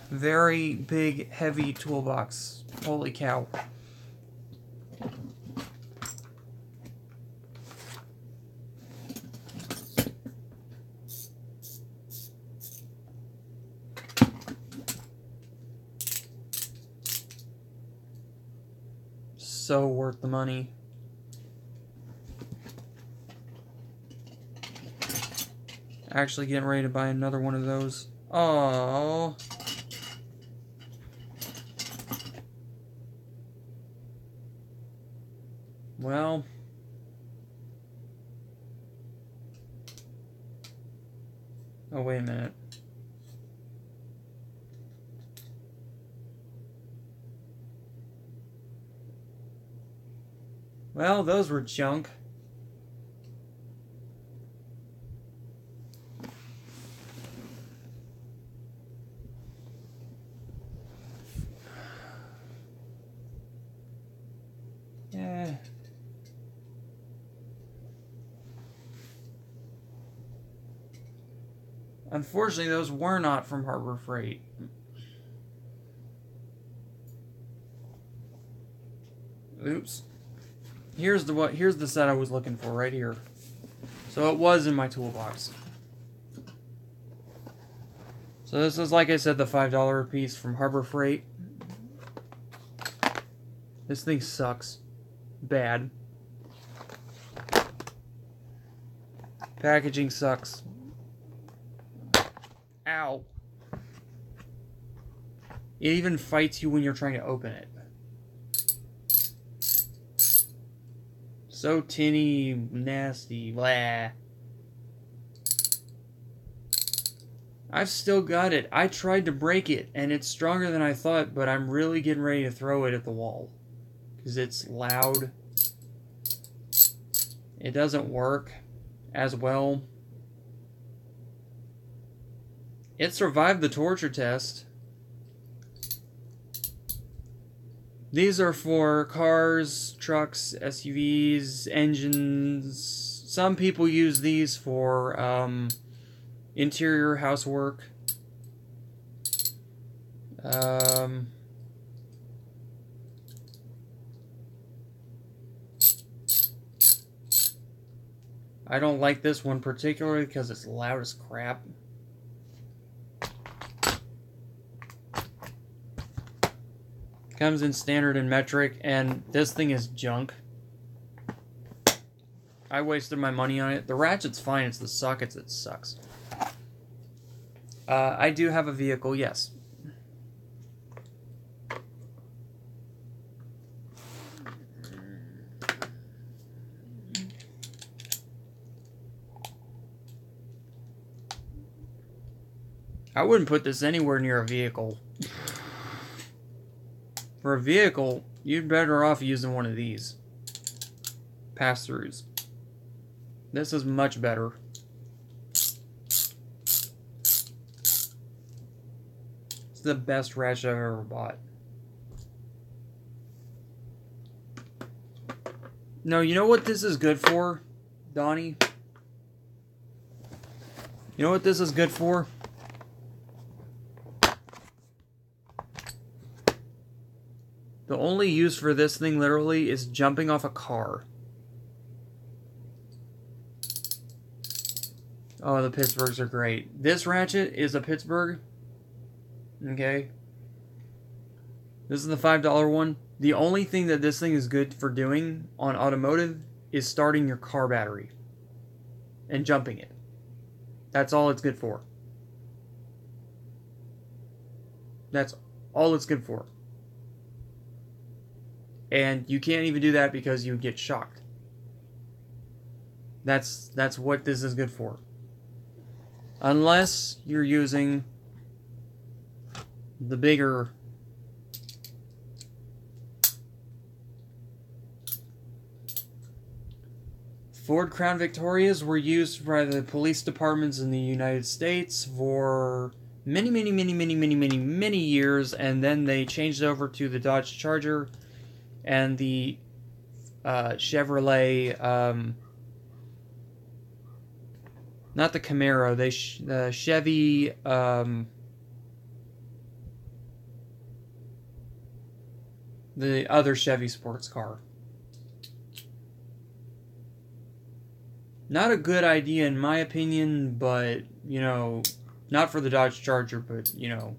Very big, heavy toolbox. Holy cow. so worth the money. Actually getting ready to buy another one of those. Oh. Well. Oh, wait a minute. Well, those were junk. Yeah. Unfortunately, those were not from Harbor Freight. Oops. Here's the set I was looking for right here. So it was in my toolbox. So this is, like I said, the $5 piece from Harbor Freight. This thing sucks. Bad. Packaging sucks. Ow. It even fights you when you're trying to open it. So tinny, nasty, blah. I've still got it. I tried to break it, and it's stronger than I thought, but I'm really getting ready to throw it at the wall. Because it's loud. It doesn't work as well. It survived the torture test. These are for cars, trucks, SUVs, engines. Some people use these for interior housework. I don't like this one particularly because it's loud as crap. Comes in standard and metric, and this thing is junk. I wasted my money on it. The ratchet's fine, it's the sockets that sucks. I do have a vehicle, yes. I wouldn't put this anywhere near a vehicle. For a vehicle, you'd better off using one of these pass-throughs. This is much better. It's the best ratchet I've ever bought. No, you know what this is good for, Donnie? You know what this is good for? The only use for this thing, literally, is jumping off a car. Oh, the Pittsburghs are great. This ratchet is a Pittsburgh. Okay. This is the $5 one. The only thing that this thing is good for doing on automotive is starting your car battery and jumping it. That's all it's good for. That's all it's good for. And you can't even do that because you get shocked. That's what this is good for. Unless you're using the bigger Ford Crown Victorias were used by the police departments in the United States for many years, and then they changed over to the Dodge Charger and the Chevrolet, not the Camaro, the Chevy, the other Chevy sports car. Not a good idea in my opinion, but, you know, not for the Dodge Charger, but, you know,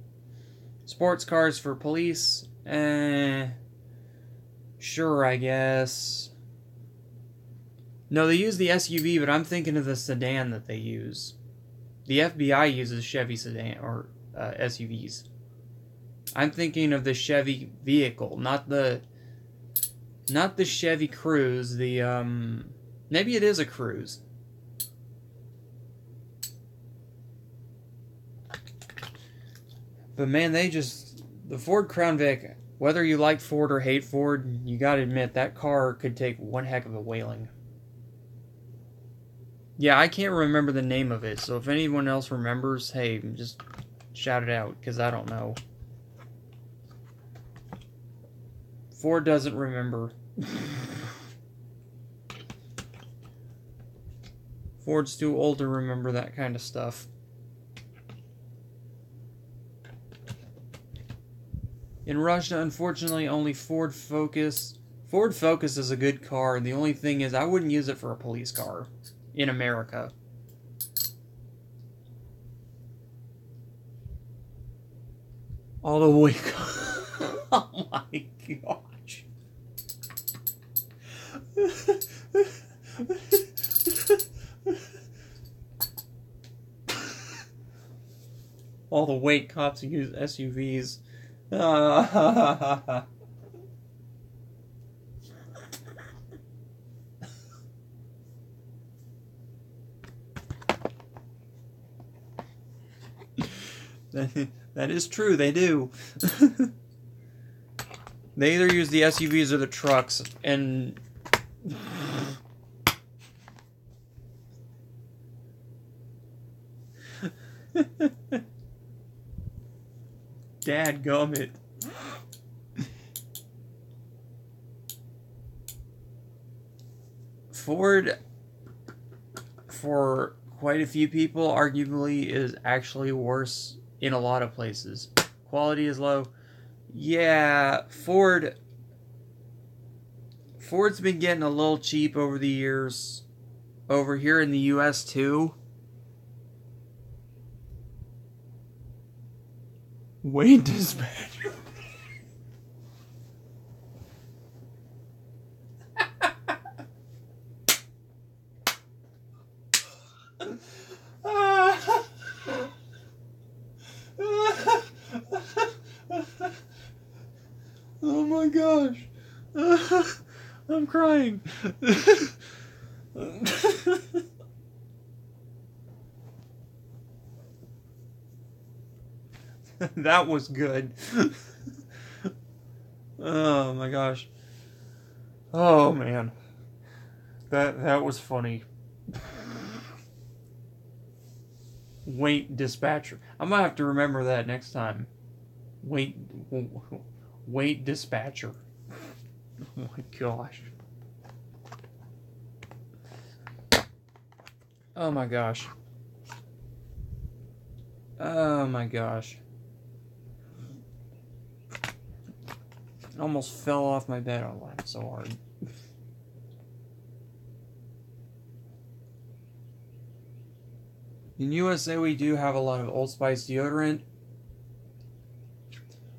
sports cars for police, Sure, I guess. No, they use the SUV, but I'm thinking of the sedan that they use. The FBI uses Chevy sedan or SUVs. I'm thinking of the Chevy vehicle, not the Chevy Cruze. The maybe it is a Cruze. But man, the Ford Crown Vic. Whether you like Ford or hate Ford, you gotta admit that car could take one heck of a whaling. Yeah, I can't remember the name of it, so if anyone else remembers, hey, just shout it out, because I don't know. Ford doesn't remember. Ford's too old to remember that kind of stuff. In Russia, unfortunately, only Ford Focus. Ford Focus is a good car. The only thing is, I wouldn't use it for a police car in America. All the way. Oh my gosh. All the weight cops who use SUVs. That is true, they do. They either use the SUVs or the trucks, and dadgummit. Ford, for quite a few people, arguably is actually worse in a lot of places. Quality is low. Yeah, Ford's been getting a little cheap over the years. Over here in the US too. Wait, dispatch. Oh my gosh. I'm crying. That was good. Oh my gosh. Oh man. That was funny. Wait, dispatcher. I'm gonna have to remember that next time. Wait, dispatcher. Oh my gosh. Oh my gosh. Oh my gosh. I almost fell off my bed. I laughed so hard. In USA, we do have a lot of Old Spice deodorant.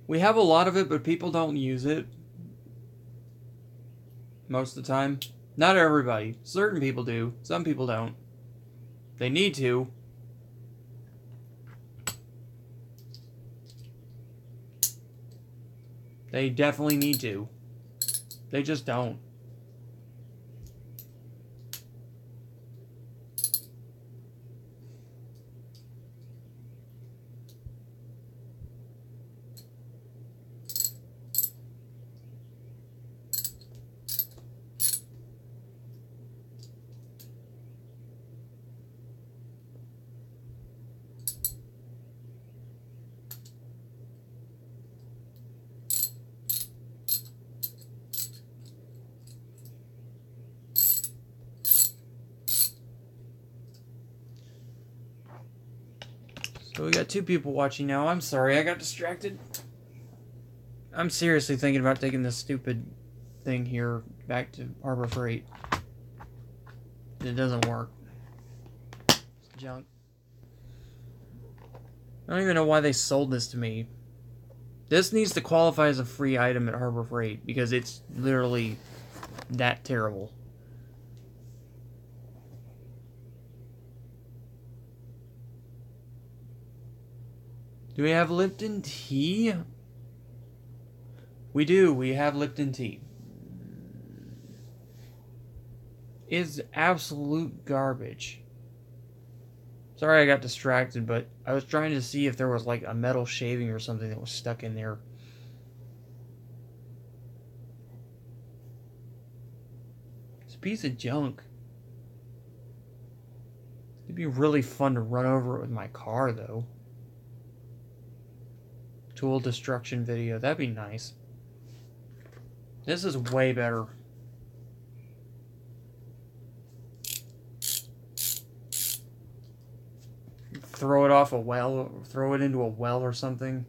We have a lot of it, but people don't use it. Most of the time. Not everybody. Certain people do. Some people don't. They need to. They definitely need to. They just don't. So we got 2 people watching now. I'm sorry, I got distracted. I'm seriously thinking about taking this stupid thing here back to Harbor Freight. It doesn't work. It's junk. I don't even know why they sold this to me. This needs to qualify as a free item at Harbor Freight because it's literally that terrible. Do we have Lipton tea? We do. We have Lipton tea. It's absolute garbage. Sorry I got distracted, but I was trying to see if there was like a metal shaving or something that was stuck in there. It's a piece of junk. It'd be really fun to run over it with my car, though. Tool destruction video. That'd be nice. This is way better. Throw it off a well, throw it into a well or something.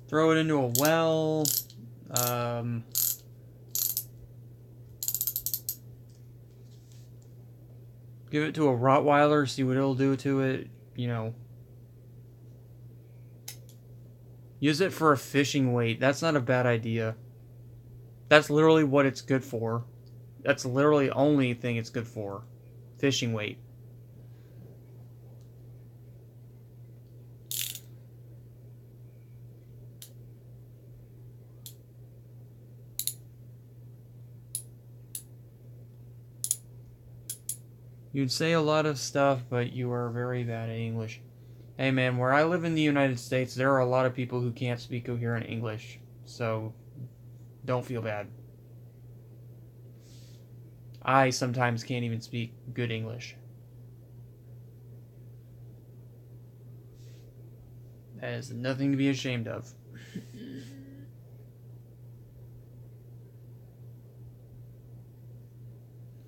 Throw it into a well. Give it to a Rottweiler, see what it'll do to it, you know. Use it for a fishing weight. That's not a bad idea. That's literally what it's good for. That's literally the only thing it's good for. Fishing weight. You'd say a lot of stuff, but you are very bad at English. Hey man, where I live in the United States, there are a lot of people who can't speak coherent English. So, don't feel bad. I sometimes can't even speak good English. That is nothing to be ashamed of.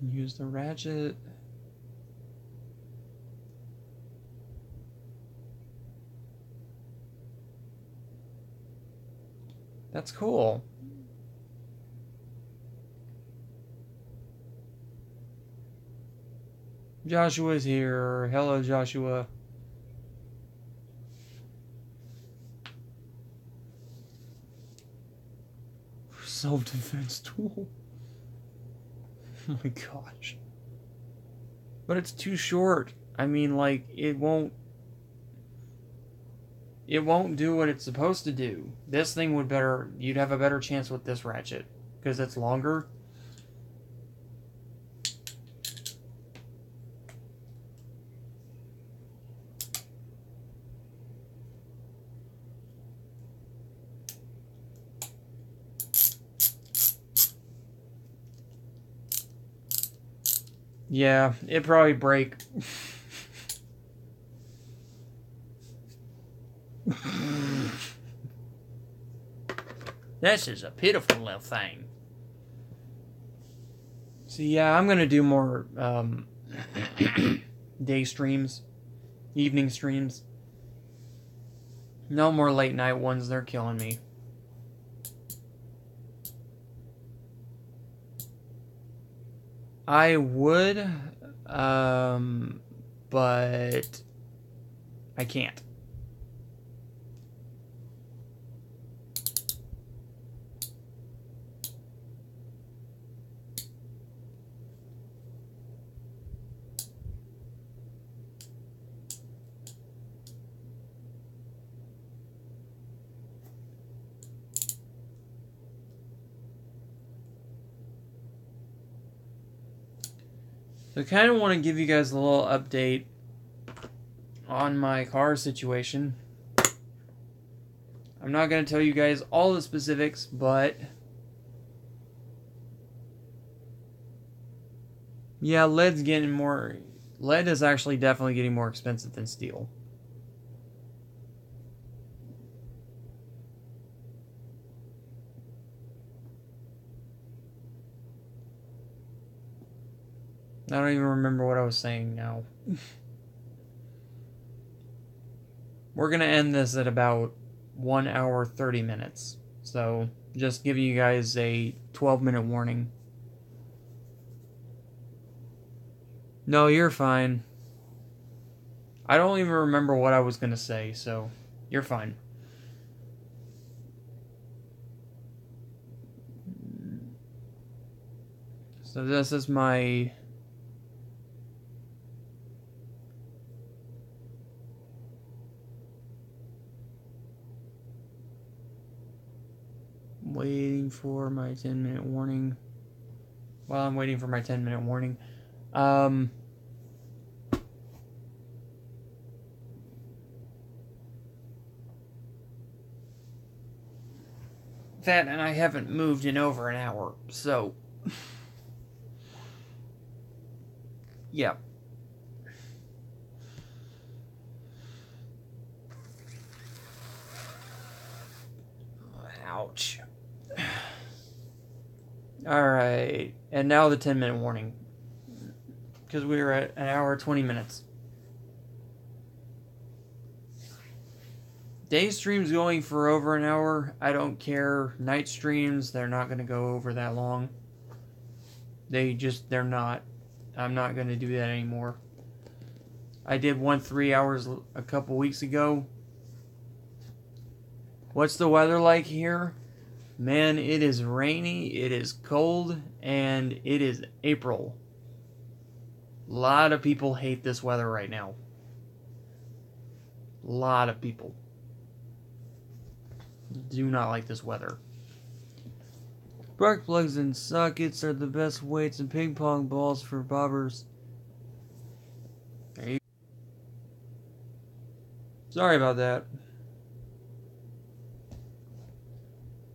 Use the ratchet. That's cool. Joshua's here. Hello, Joshua. Self-defense tool. Oh my gosh. But it's too short. I mean, like, it won't do what it's supposed to do. This thing would better, you'd have a better chance with this ratchet because it's longer. Yeah, it'd probably break. This is a pitiful little thing. So yeah, I'm gonna do more day streams, evening streams. No more late night ones, they're killing me. I would, but I can't. So I kind of want to give you guys a little update on my car situation. I'm not going to tell you guys all the specifics, but yeah, lead is actually definitely getting more expensive than steel. I don't even remember what I was saying now. We're going to end this at about 1 hour 30 minutes. So, just giving you guys a 12-minute warning. No, you're fine. I don't even remember what I was going to say, so you're fine. So this is my... waiting for my 10-minute warning. While I'm waiting for my 10-minute warning. That, and I haven't moved in over an hour, so... yeah. Ouch. Alright, and now the 10-minute warning. Because we were at an hour 20 minutes. Day streams going for over an hour. I don't care. Night streams, they're not going to go over that long. They're not. I'm not going to do that anymore. I did one 3 hours a couple weeks ago. What's the weather like here? Man, it is rainy, it is cold, and it is April. A lot of people hate this weather right now. A lot of people do not like this weather. Spark plugs and sockets are the best weights and ping pong balls for bobbers. There you go. Sorry about that.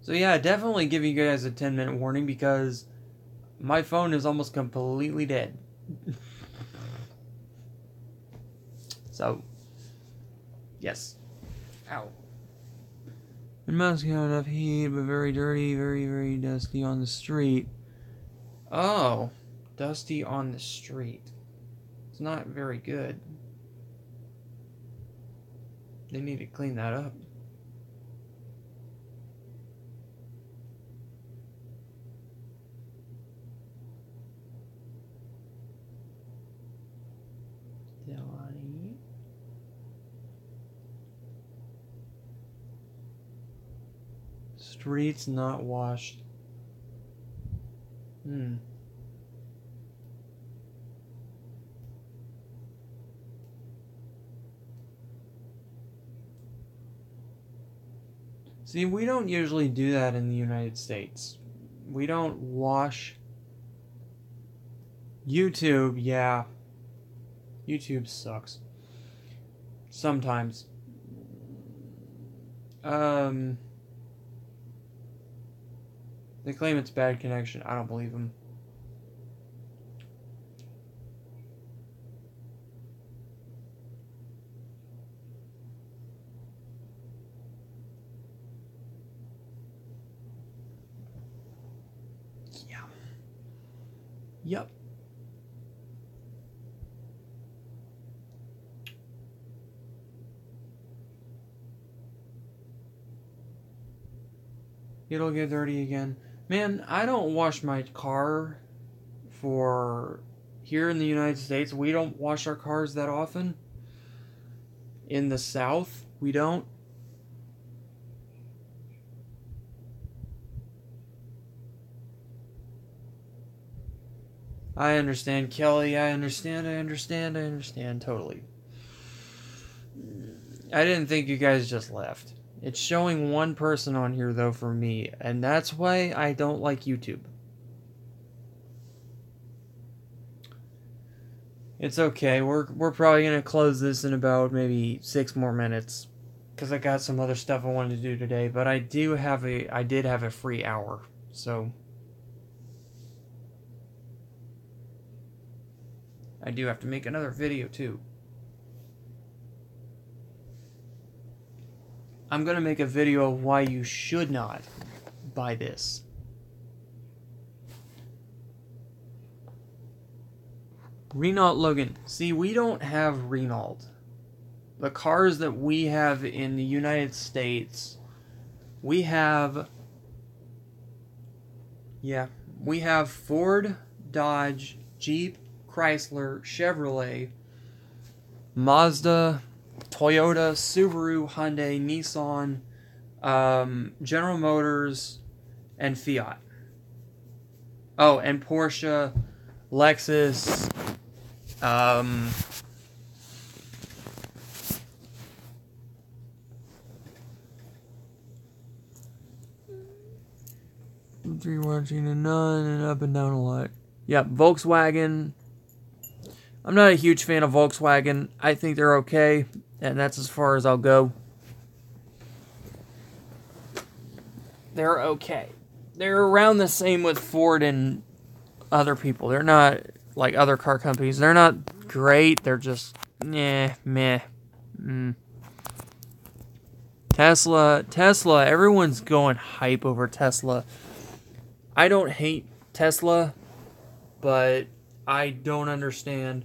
So yeah, definitely give you guys a 10-minute warning because my phone is almost completely dead. So, yes. Ow. In Moscow, enough heat, but very dirty, very, very dusty on the street. Oh, dusty on the street. It's not very good. They need to clean that up. Delani. Streets not washed. See, we don't usually do that in the United States. We don't wash. YouTube, yeah. YouTube sucks. Sometimes. They claim it's bad connection. I don't believe them. Yeah. Yep. It'll get dirty again. Man, I don't wash my car for... Here in the United States, we don't wash our cars that often. In the South, we don't. I understand, Kelly. I understand, totally. I didn't think you guys just left. It's showing one person on here, though, for me. And that's why I don't like YouTube. It's okay. We're probably going to close this in about maybe 6 more minutes. Because I got some other stuff I wanted to do today. But I did have a free hour. So... I do have to make another video, too. I'm going to make a video of why you should not buy this. Renault Logan. See, we don't have Renault. The cars that we have in the United States, we have... Yeah, we have Ford, Dodge, Jeep, Chrysler, Chevrolet, Mazda, Toyota, Subaru, Hyundai, Nissan, General Motors, and Fiat. Oh, and Porsche, Lexus, 3 watching a none and up and down a lot. Yep, Volkswagen. I'm not a huge fan of Volkswagen. I think they're okay, and that's as far as I'll go. They're okay. They're around the same with Ford and other people. They're not like other car companies. They're not great. They're just meh. Tesla. Everyone's going hype over Tesla. I don't hate Tesla, but I don't understand.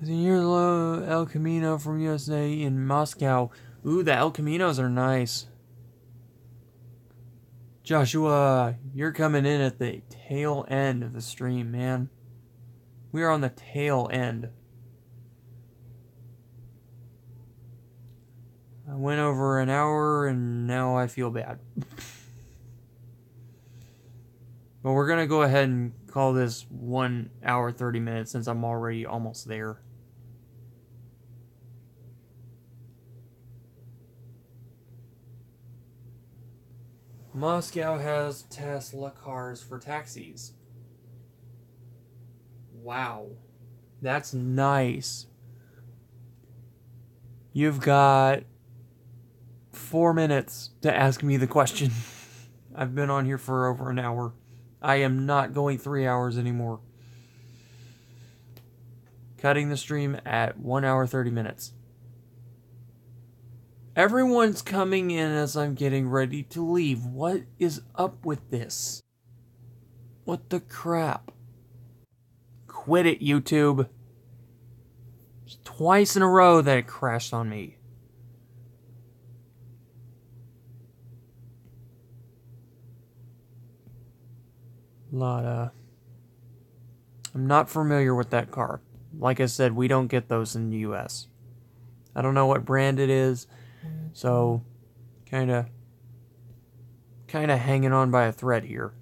Here's El Camino from USA in Moscow. Ooh, the El Caminos are nice. Joshua, you're coming in at the tail end of the stream, man. We are on the tail end. I went over an hour and now I feel bad. But we're going to go ahead and call this 1 hour 30 minutes since I'm already almost there. Moscow has Tesla cars for taxis. Wow. That's nice. You've got 4 minutes to ask me the question. I've been on here for over an hour. I am not going 3 hours anymore. Cutting the stream at 1 hour 30 minutes. Everyone's coming in as I'm getting ready to leave. What is up with this? What the crap? Quit it, YouTube. It's twice in a row that it crashed on me. Lada. I'm not familiar with that car. Like I said, we don't get those in the US. I don't know what brand it is. So, kind of hanging on by a thread here.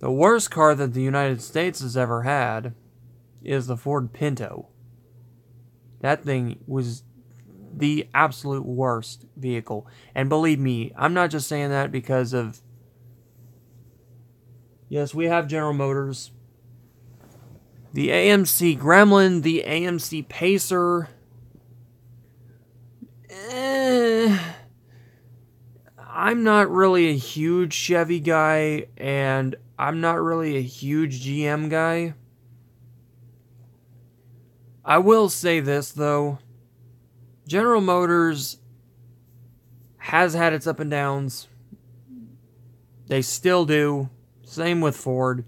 The worst car that the United States has ever had is the Ford Pinto. That thing was the absolute worst vehicle. And believe me, I'm not just saying that because of... Yes, we have General Motors. The AMC Gremlin, the AMC Pacer. I'm not really a huge Chevy guy, and I'm not really a huge GM guy. I will say this, though. General Motors has had its up and downs. They still do. Same with Ford.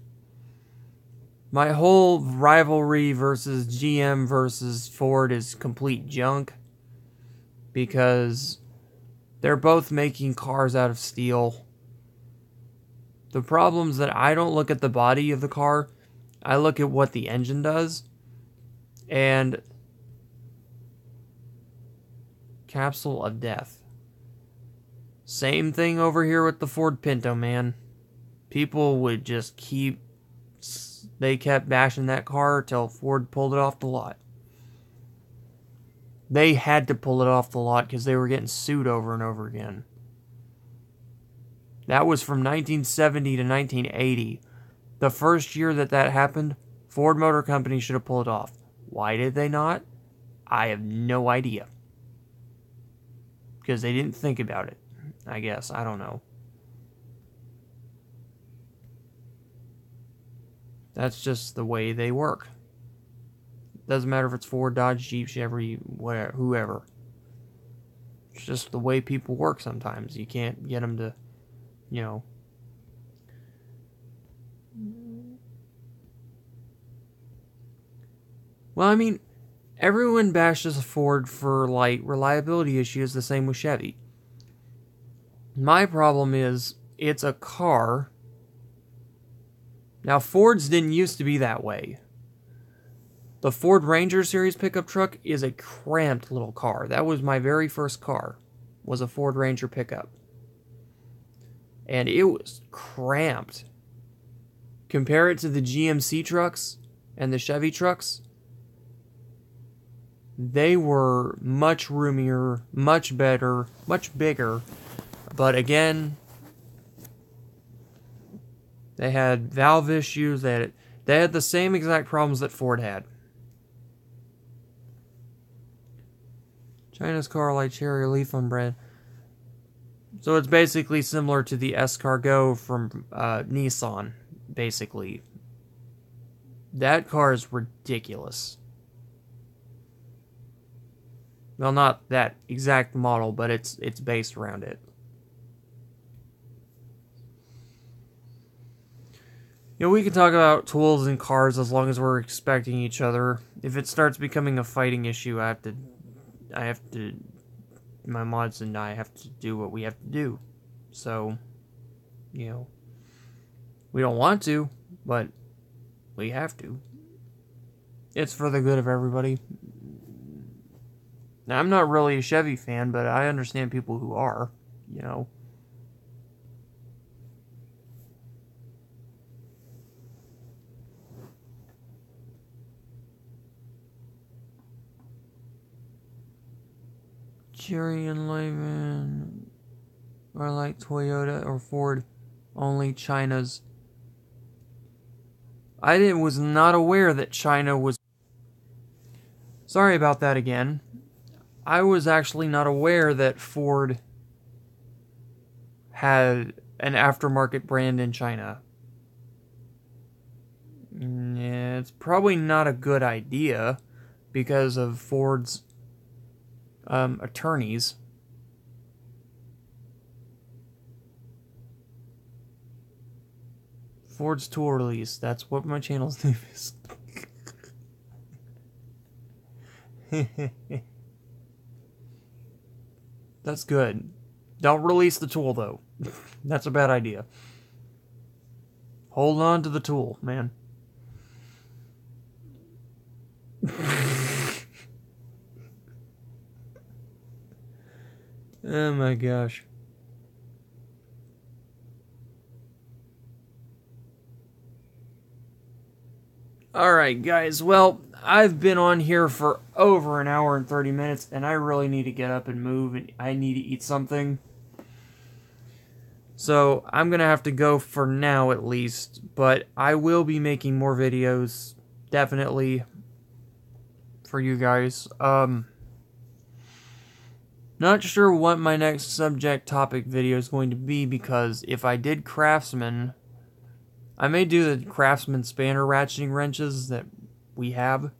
My whole rivalry versus GM versus Ford is complete junk. Because they're both making cars out of steel. The problem is that I don't look at the body of the car. I look at what the engine does. And Capsule of Death. Same thing over here with the Ford Pinto, man. People would just keep... They kept bashing that car till Ford pulled it off the lot. They had to pull it off the lot because they were getting sued over and over again. That was from 1970 to 1980. The first year that happened, Ford Motor Company should have pulled it off. Why did they not? I have no idea. Because they didn't think about it, I guess. I don't know. That's just the way they work. Doesn't matter if it's Ford, Dodge, Jeep, Chevy, whatever, whoever. It's just the way people work sometimes. You can't get them to, you know. Well, I mean, everyone bashes Ford for, like, reliability issues the same with Chevy. My problem is, it's a car. Now, Fords didn't used to be that way. The Ford Ranger series pickup truck is a cramped little car. That was my very first car, was a Ford Ranger pickup. And it was cramped. Compare it to the GMC trucks and the Chevy trucks. They were much roomier, much better, much bigger. But again, they had valve issues. They had the same exact problems that Ford had. China's car like cherry leaf on bread. So it's basically similar to the Escargot from Nissan, basically. That car is ridiculous. Well, not that exact model, but it's based around it. You know, we can talk about tools and cars as long as we're respecting each other. If it starts becoming a fighting issue, my mods and I have to do what we have to do. So, you know, we don't want to, but we have to. It's for the good of everybody. Now, I'm not really a Chevy fan, but I understand people who are, you know. Cherry and lemon are like Toyota or Ford, only China's. I was not aware that China was... Sorry about that again. I was actually not aware that Ford had an aftermarket brand in China. Yeah, it's probably not a good idea because of Ford's attorneys. Ford's tool release. That's what my channel's name is. That's good. Don't release the tool, though. That's a bad idea. Hold on to the tool, man. Oh my gosh. Alright, guys. Well, I've been on here for over an hour and 30 minutes, and I really need to get up and move, and I need to eat something. So, I'm going to have to go for now, at least, but I will be making more videos, definitely, for you guys. Not sure what my next subject topic video is going to be, because if I did Craftsman, I may do the Craftsman spanner ratcheting wrenches that we have,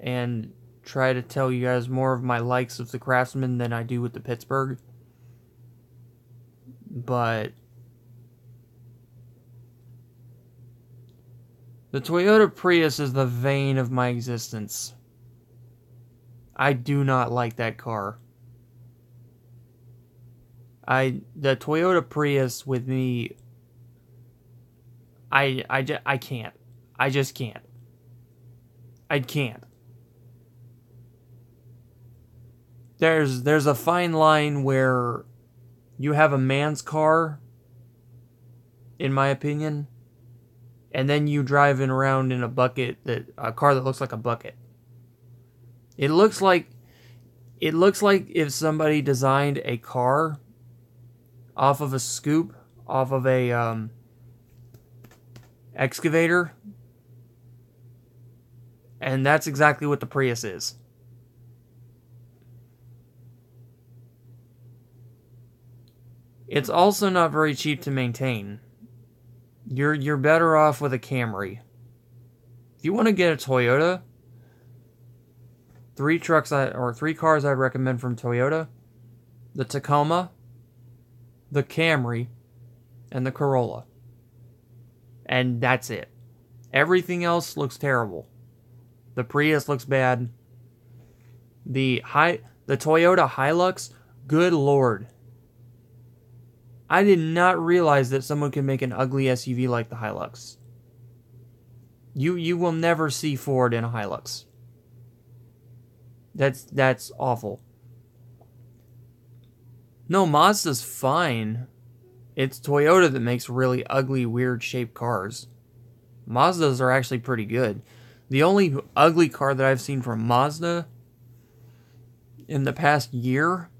and try to tell you guys more of my likes of the Craftsman than I do with the Pittsburgh. But the Toyota Prius is the vein of my existence. I do not like that car. The Toyota Prius with me, I can't. I just can't. I can't. There's a fine line where you have a man's car, in my opinion, and then you driving around in a car that looks like a bucket. It looks like if somebody designed a car off of a scoop, off of a excavator, and that's exactly what the Prius is. It's also not very cheap to maintain. You're better off with a Camry. If you want to get a Toyota, three cars I'd recommend from Toyota: the Tacoma, the Camry, and the Corolla. And that's it. Everything else looks terrible. The Prius looks bad. The Toyota Hilux, good lord. I did not realize that someone could make an ugly SUV like the Hilux. You will never see Ford in a Hilux. That's awful. No, Mazda's fine. It's Toyota that makes really ugly, weird shaped cars. Mazdas are actually pretty good. The only ugly car that I've seen from Mazda in the past year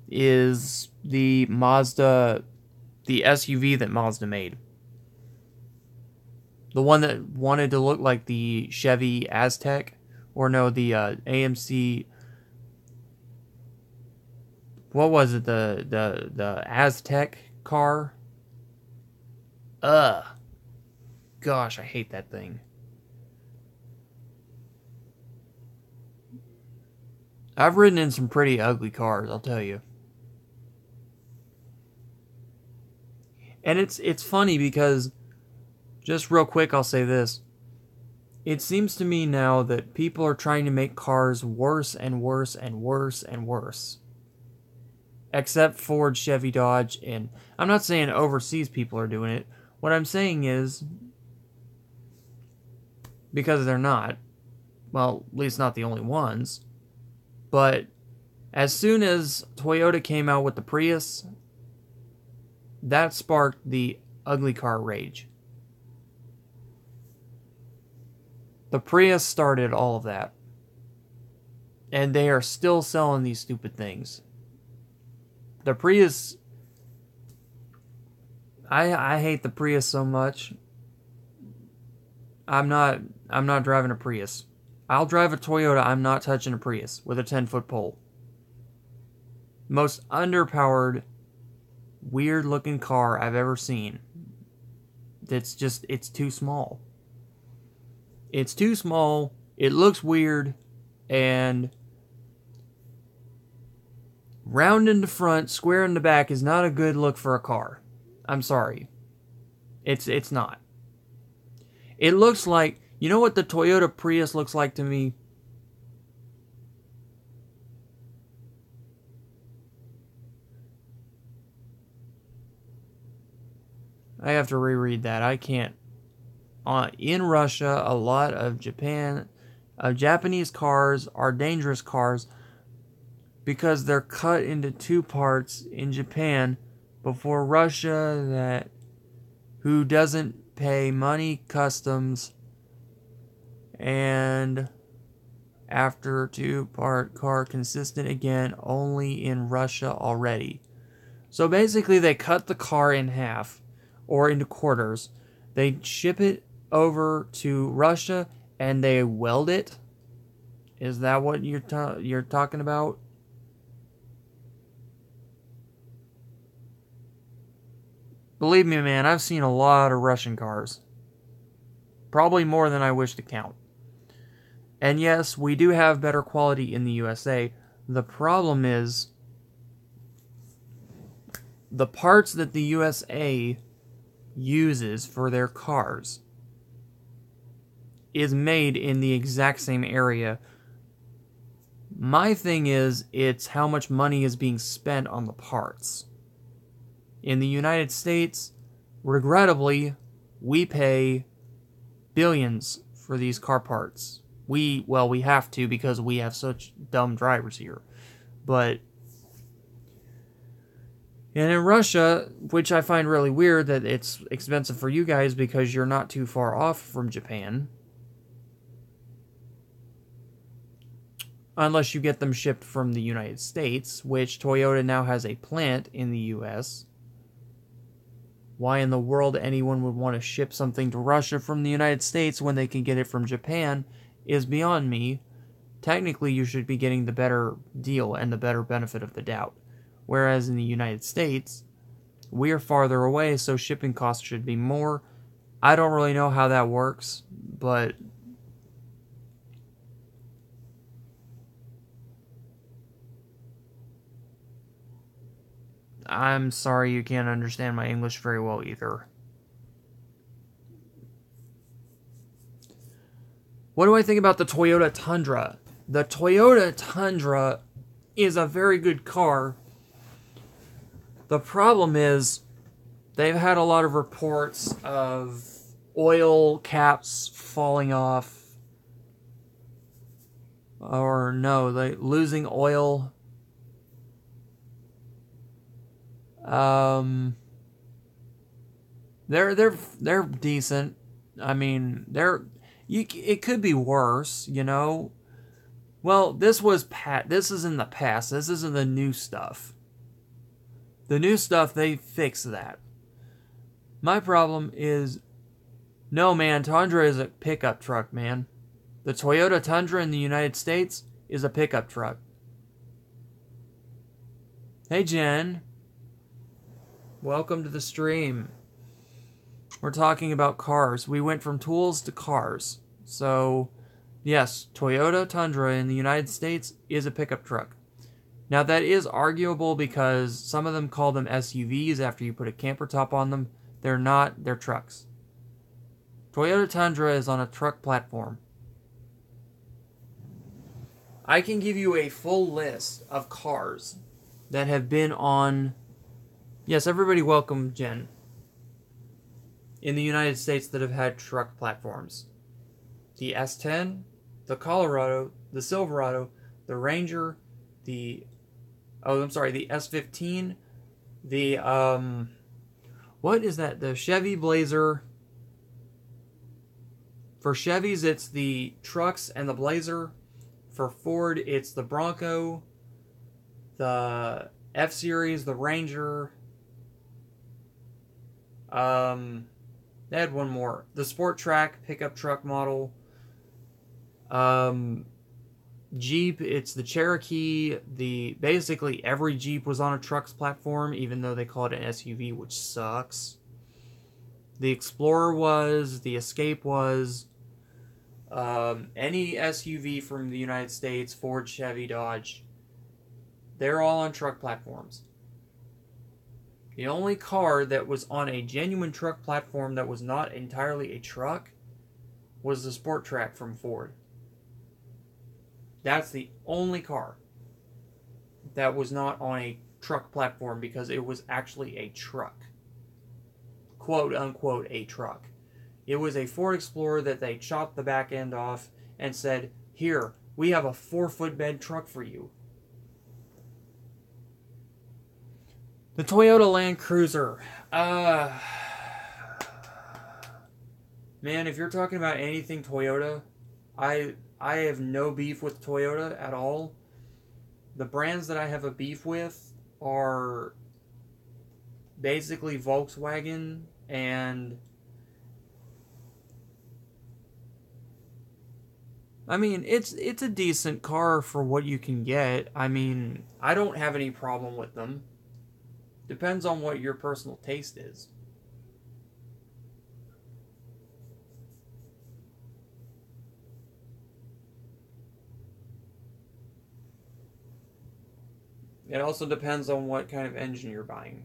is the SUV that Mazda made. The one that wanted to look like the Chevy Aztec, or no, the AMC. What was it? The Aztec car. Gosh, I hate that thing. I've ridden in some pretty ugly cars, I'll tell you. And it's funny because, just real quick, I'll say this. It seems to me now that people are trying to make cars worse and worse and worse and worse. Except Ford, Chevy, Dodge, and I'm not saying overseas people are doing it. What I'm saying is, because they're not, well, at least not the only ones, but as soon as Toyota came out with the Prius, that sparked the ugly car rage. The Prius started all of that. And they are still selling these stupid things. The Prius, I hate the Prius so much. I'm not driving a Prius. I'll drive a Toyota. I'm not touching a Prius with a 10-foot pole. Most underpowered, weird looking car I've ever seen. It's too small. It's too small. It looks weird, and round in the front, square in the back is not a good look for a car. I'm sorry. It's not. It looks like, you know what the Toyota Prius looks like to me? I have to reread that. I can't. In Russia, a lot of Japanese cars are dangerous cars because they're cut into two parts in Japan before Russia who doesn't pay money customs, and after two-part car consistent again only in Russia already. So basically they cut the car in half or into quarters. They ship it over to Russia and they weld it. Is that what you're talking about? Believe me, man, I've seen a lot of Russian cars. Probably more than I wish to count. And yes, we do have better quality in the USA. The problem is the parts that the USA uses for their cars is made in the exact same area. My thing is, it's how much money is being spent on the parts. In the United States, regrettably, we pay billions for these car parts. We have to because we have such dumb drivers here. And in Russia, which I find really weird that it's expensive for you guys because you're not too far off from Japan. Unless you get them shipped from the United States, which Toyota now has a plant in the US. Why in the world anyone would want to ship something to Russia from the United States when they can get it from Japan is beyond me. Technically, you should be getting the better deal and the better benefit of the doubt. Whereas in the United States, we are farther away, so shipping costs should be more. I don't really know how that works, but I'm sorry you can't understand my English very well either. What do I think about the Toyota Tundra? The Toyota Tundra is a very good car. The problem is they've had a lot of reports of oil caps falling off. Or no, they losing oil. They're decent. I mean, it could be worse, you know. Well, this is in the past. This isn't the new stuff. The new stuff, they fix that. My problem is, no, man, Tundra is a pickup truck, man. The Toyota Tundra in the United States is a pickup truck. Hey, Jen. Welcome to the stream. We're talking about cars. We went from tools to cars. So, yes, Toyota Tundra in the United States is a pickup truck. Now, that is arguable because some of them call them SUVs after you put a camper top on them. They're not. They're trucks. Toyota Tundra is on a truck platform. I can give you a full list of cars that have been on... Yes, everybody welcome Jen. In the United States that have had truck platforms. The S10, the Colorado, the Silverado, the Ranger, the S15, what is that? The Chevy Blazer. For Chevys, it's the trucks and the Blazer. For Ford, it's the Bronco, the F-Series, the Ranger. They had one more. The Sport Track pickup truck model. Jeep, it's the Cherokee. Basically every Jeep was on a truck's platform, even though they call it an SUV, which sucks. The Explorer was, the Escape was, any SUV from the United States, Ford, Chevy, Dodge, they're all on truck platforms. The only car that was on a genuine truck platform that was not entirely a truck was the Sport Track from Ford. That's the only car that was not on a truck platform because it was actually a truck. Quote unquote a truck. It was a Ford Explorer that they chopped the back end off and said, here, we have a 4-foot bed truck for you. The Toyota Land Cruiser. Man, if you're talking about anything Toyota, I have no beef with Toyota at all. The brands that I have a beef with are basically Volkswagen and... I mean, it's a decent car for what you can get. I mean, I don't have any problem with them. Depends on what your personal taste is. It also depends on what kind of engine you're buying.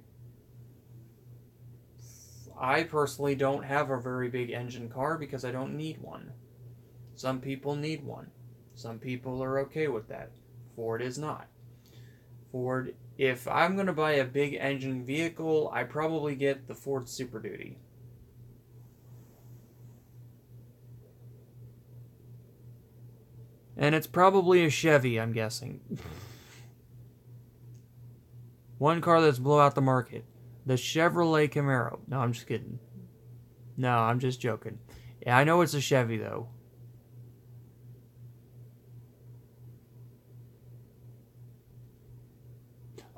I personally don't have a very big engine car because I don't need one. Some people need one. Some people are okay with that. Ford is not. Ford, if I'm going to buy a big engine vehicle, I probably get the Ford Super Duty. And it's probably a Chevy, I'm guessing. One car that's blow out the market. The Chevrolet Camaro. No, I'm just kidding. No, I'm just joking. Yeah, I know it's a Chevy, though.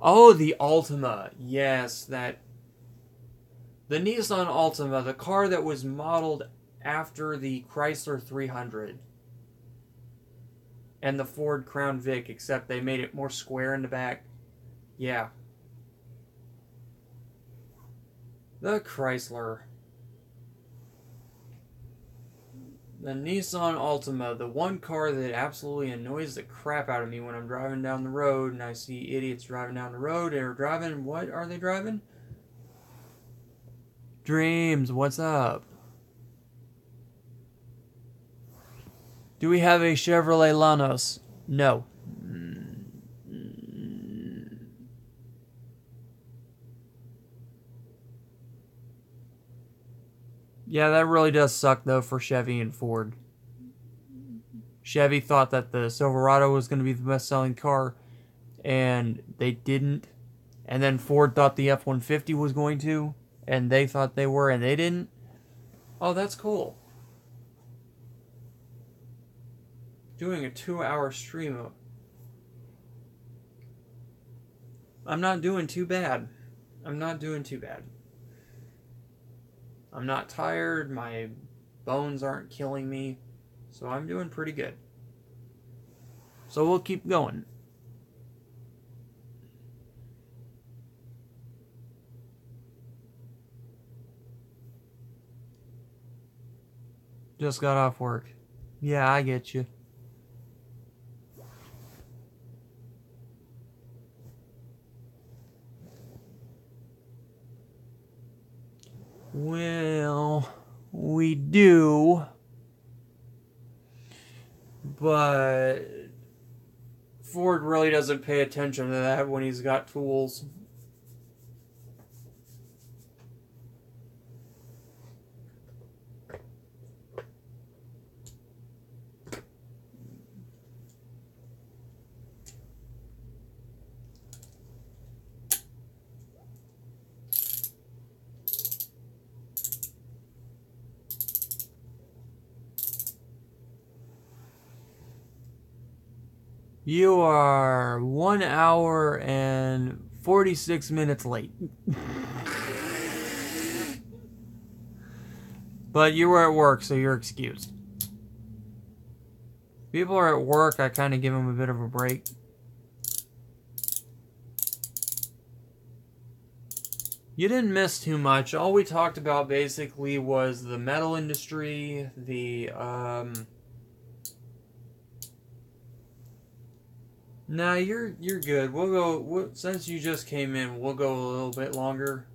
Oh, the Altima. Yes, that... The Nissan Altima, the car that was modeled after the Chrysler 300. And the Ford Crown Vic, except they made it more square in the back. Yeah. The Chrysler. The Nissan Altima, the one car that absolutely annoys the crap out of me when I'm driving down the road and I see idiots driving down the road. They're driving, what are they driving? Dreams, what's up? Do we have a Chevrolet Lanos? No. Yeah, that really does suck, though, for Chevy and Ford. Chevy thought that the Silverado was going to be the best-selling car, and they didn't. And then Ford thought the F-150 was going to, and they thought they were, and they didn't. Oh, that's cool. Doing a 2-hour stream. I'm not doing too bad. I'm not doing too bad. I'm not tired. My bones aren't killing me. So I'm doing pretty good. So we'll keep going. Just got off work. Yeah, I get you. Well, we do, but Ford really doesn't pay attention to that when he's got tools. You are 1 hour and 46 minutes late. But you were at work, so you're excused. People are at work, I kind of give them a bit of a break. You didn't miss too much. All we talked about basically was the metal industry, the Nah, you're good. We'll go since you just came in. We'll go a little bit longer.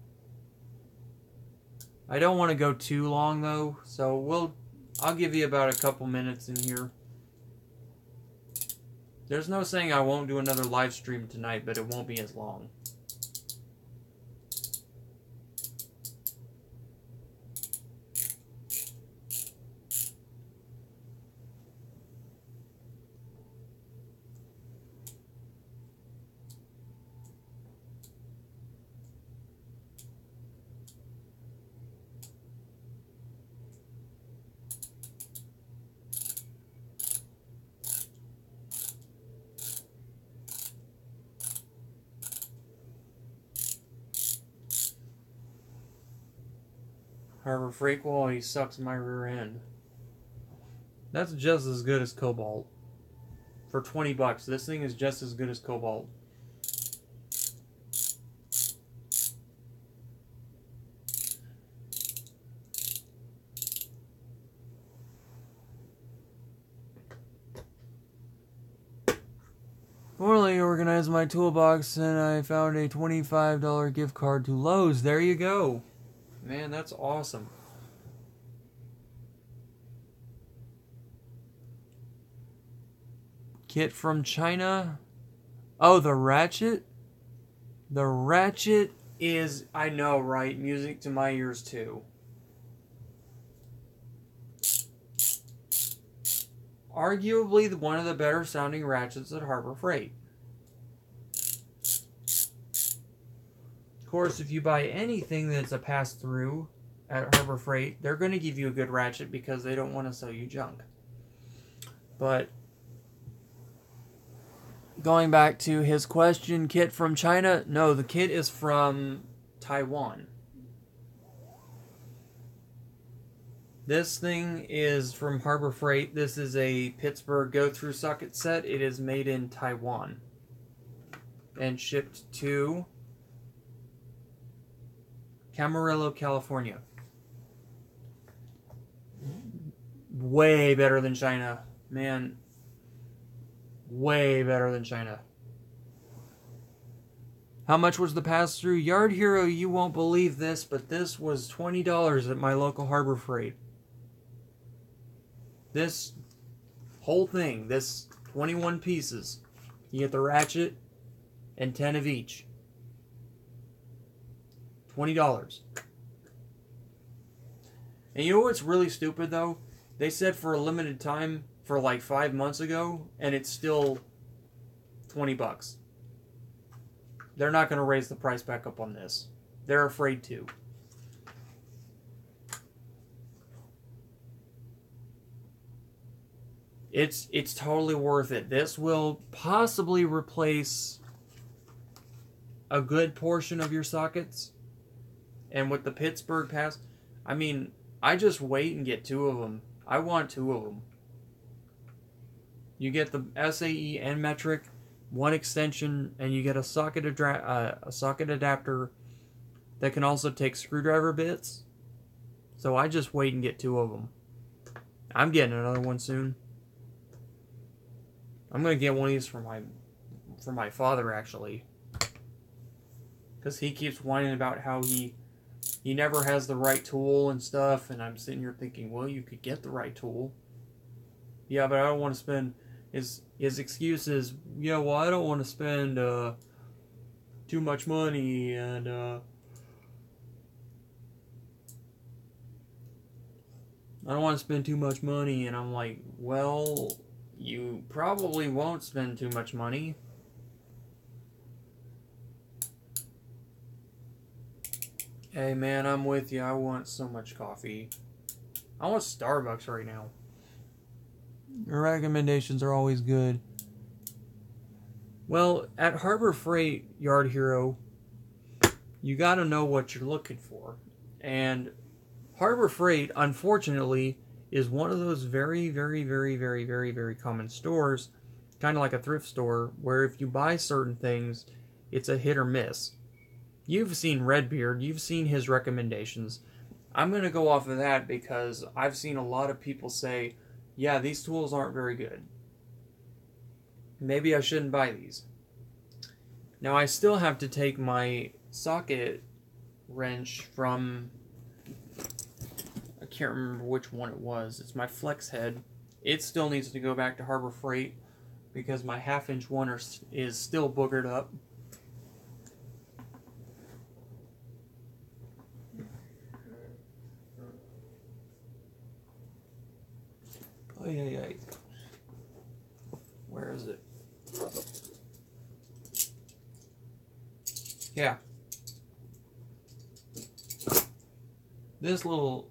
I don't want to go too long though, so I'll give you about a couple minutes in here. There's no saying I won't do another live stream tonight, but it won't be as long. Harbor Freight quality sucks my rear end. That's just as good as Cobalt. For 20 bucks, this thing is just as good as Cobalt. Formerly organized my toolbox and I found a $25 gift card to Lowe's. There you go. Man, that's awesome. Kit from China. Oh, the ratchet? The ratchet is, I know, right? Music to my ears, too. Arguably one of the better sounding ratchets at Harbor Freight. Of course, if you buy anything that's a pass-through at Harbor Freight, they're going to give you a good ratchet because they don't want to sell you junk. But going back to his question, kit from China? No, the kit is from Taiwan. This thing is from Harbor Freight. This is a Pittsburgh go-through socket set. It is made in Taiwan and shipped to Camarillo, California. Way better than China. Man, way better than China. How much was the pass-through? Yard Hero, you won't believe this, but this was $20 at my local Harbor Freight. This whole thing, this 21 pieces. You get the ratchet and 10 of each. $20. And you know what's really stupid though? They said for a limited time for like 5 months ago, and it's still $20. They're not going to raise the price back up on this. They're afraid to. It's totally worth it. This will possibly replace a good portion of your sockets. And with the Pittsburgh pass, I mean, I just wait and get 2 of them. I want 2 of them. You get the SAE and metric, 1 extension, and you get a socket adapter that can also take screwdriver bits. So I just wait and get 2 of them. I'm getting another one soon. I'm gonna get one of these for my father actually, because he keeps whining about how he never has the right tool and stuff, and I'm sitting here thinking, well, you could get the right tool. Yeah, but I don't want to spend. His excuse is, yeah, well, I don't want to spend too much money, and I don't want to spend too much money, and I'm like, well, you probably won't spend too much money. Hey man, I'm with you. I want so much coffee. I want Starbucks right now. Your recommendations are always good. Well, at Harbor Freight Yard Hero, you gotta know what you're looking for. And Harbor Freight, unfortunately, is one of those very, very, very, very, very, very common stores, kind of like a thrift store, where if you buy certain things, it's a hit or miss. You've seen Redbeard, you've seen his recommendations. I'm going to go off of that because I've seen a lot of people say, yeah, these tools aren't very good. Maybe I shouldn't buy these. Now I still have to take my socket wrench from, I can't remember which one it was. It's my flex head. It still needs to go back to Harbor Freight because my 1/2-inch one is still boogered up. Ay. Where is it? Yeah. This little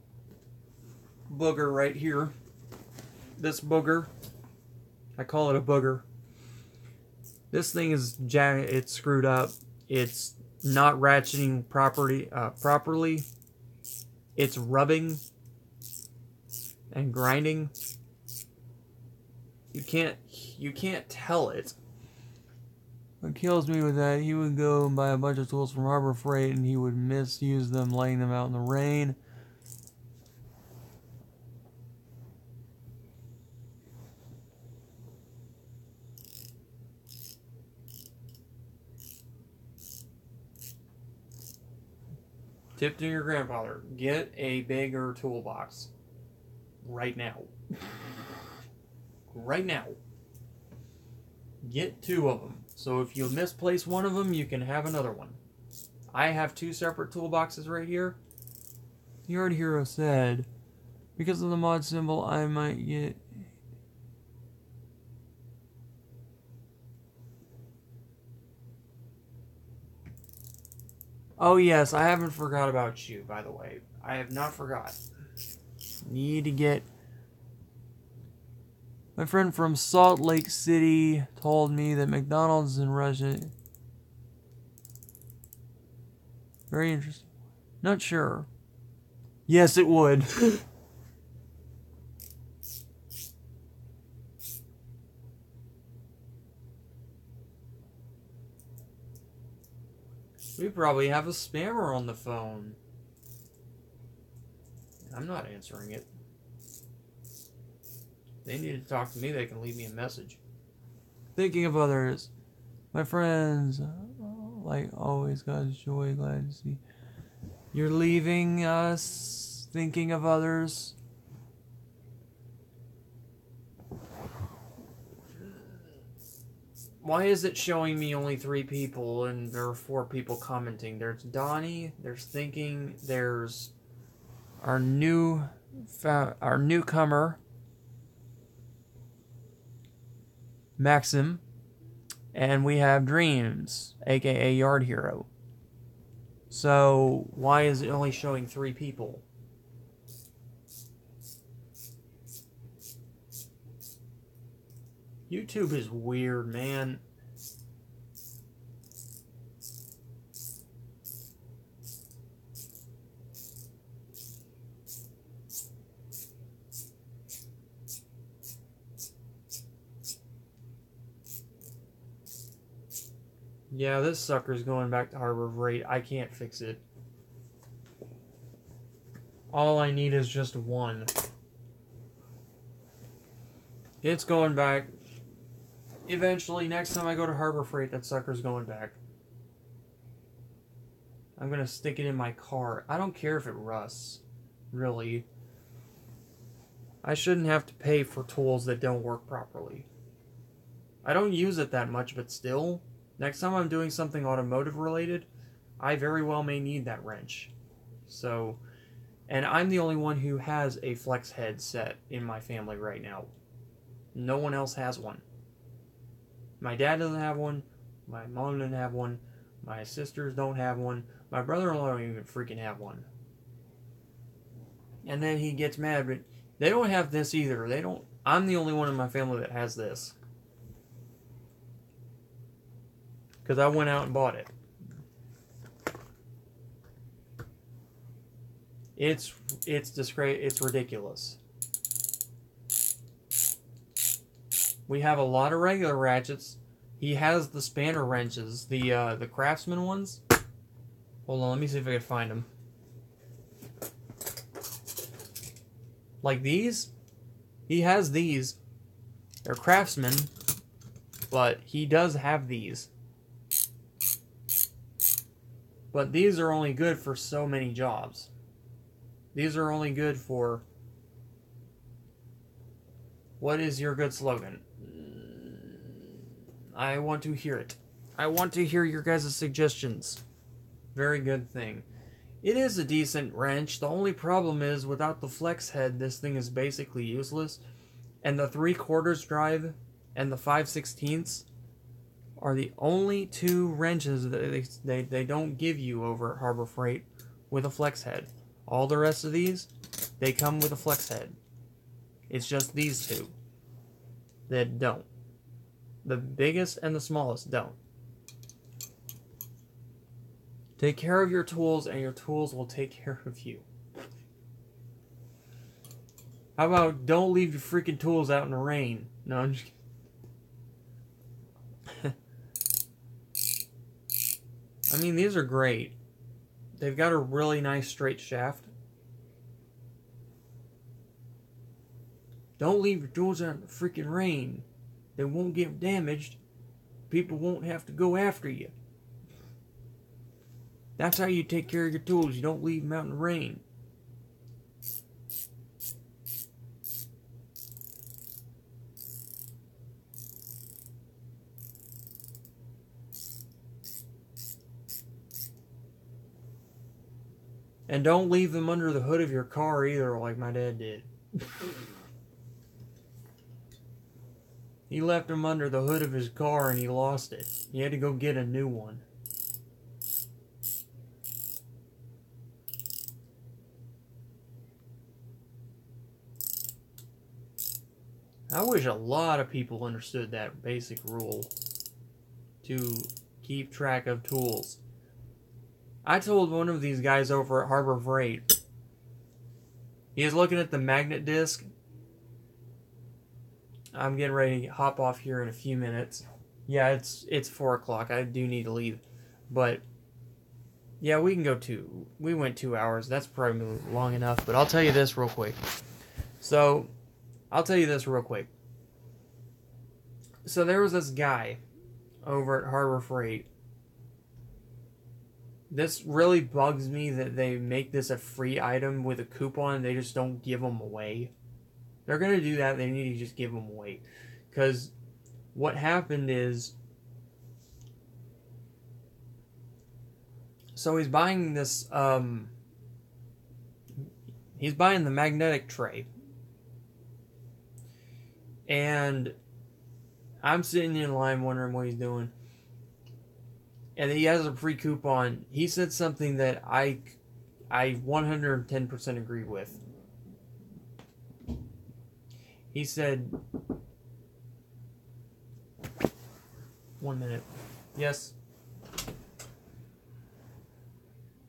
booger right here. This booger. I call it a booger. This thing is it's screwed up. It's not ratcheting properly. It's rubbing and grinding. You can't tell it. What kills me with that, he would go and buy a bunch of tools from Harbor Freight and he would misuse them, laying them out in the rain. Tip to your grandfather, get a bigger toolbox. Right now. Right now. Get 2 of them. So if you misplace one of them, you can have another one. I have 2 separate toolboxes right here. Yard Hero said, because of the mod symbol, I might get... Oh yes, I haven't forgot about you, by the way. I have not forgot. Need to get... My friend from Salt Lake City told me that McDonald's in Russia... Very interesting. Not sure. Yes, it would. We probably have a spammer on the phone. I'm not answering it. They need to talk to me, they can leave me a message. Thinking of others. My friends, like always, God's joy, glad to see. You're leaving us, thinking of others. Why is it showing me only 3 people and there are 4 people commenting? There's Donnie, there's Thinking, there's our newcomer, Maxim, and we have Dreams, aka Yard Hero. So, why is it only showing 3 people? YouTube is weird, man. Yeah, this sucker's going back to Harbor Freight. I can't fix it. All I need is just 1. It's going back. Eventually, next time I go to Harbor Freight, that sucker's going back. I'm gonna stick it in my car. I don't care if it rusts. Really. I shouldn't have to pay for tools that don't work properly. I don't use it that much, but still, next time I'm doing something automotive related, I very well may need that wrench. So, and I'm the only one who has a flex head set in my family right now. No one else has one. My dad doesn't have one, my mom doesn't have one, my sisters don't have one, my brother-in-law don't even freaking have one. And then he gets mad, but they don't have this either. I'm the only one in my family that has this. Because I went out and bought it. It's ridiculous. We have a lot of regular ratchets. He has the spanner wrenches, the Craftsman ones. Hold on, let me see if I can find them. Like these, he has these. They're Craftsman, but he does have these. But these are only good for so many jobs. These are only good for... What is your good slogan? I want to hear it. I want to hear your guys' suggestions. Very good thing. It is a decent wrench. The only problem is, without the flex head, this thing is basically useless. And the 3/4 drive and the 5/16 are the only 2 wrenches that they don't give you over at Harbor Freight with a flex head. All the rest of these, they come with a flex head. It's just these 2 that don't. The biggest and the smallest don't. Take care of your tools, and your tools will take care of you. How about don't leave your freaking tools out in the rain? No, I'm just kidding. I mean, these are great. They've got a really nice straight shaft. Don't leave your tools out in the freaking rain. They won't get damaged. People won't have to go after you. That's how you take care of your tools. You don't leave them out in the rain. And don't leave them under the hood of your car either, like my dad did. He left them under the hood of his car and he lost it. He had to go get a new one. I wish a lot of people understood that basic rule to keep track of tools. I told one of these guys over at Harbor Freight, he is looking at the magnet disc. I'm getting ready to hop off here in a few minutes. Yeah, it's 4 o'clock. I do need to leave. But, yeah, we can go we went 2 hours. That's probably long enough. But I'll tell you this real quick. So, So there was this guy over at Harbor Freight. This really bugs me that they make this a free item with a coupon. They just don't give them away. They're going to do that. They need to just give them away. Because what happened is So he's buying this, he's buying the magnetic tray. And I'm sitting in line wondering what he's doing. And he has a free coupon. He said something that I 110% agree with. He said, 1 minute. Yes.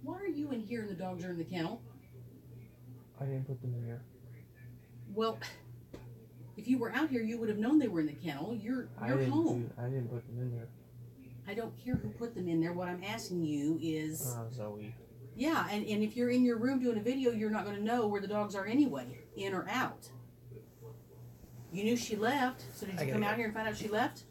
Why are you in here and the dogs are in the kennel? I didn't put them in here. Well, if you were out here, you would have known they were in the kennel. You're home. I didn't put them in there. I don't care who put them in there. What I'm asking you is... Zoe. Yeah, and if you're in your room doing a video, you're not going to know where the dogs are anyway, in or out. You knew she left, so did you come out here and find out she left?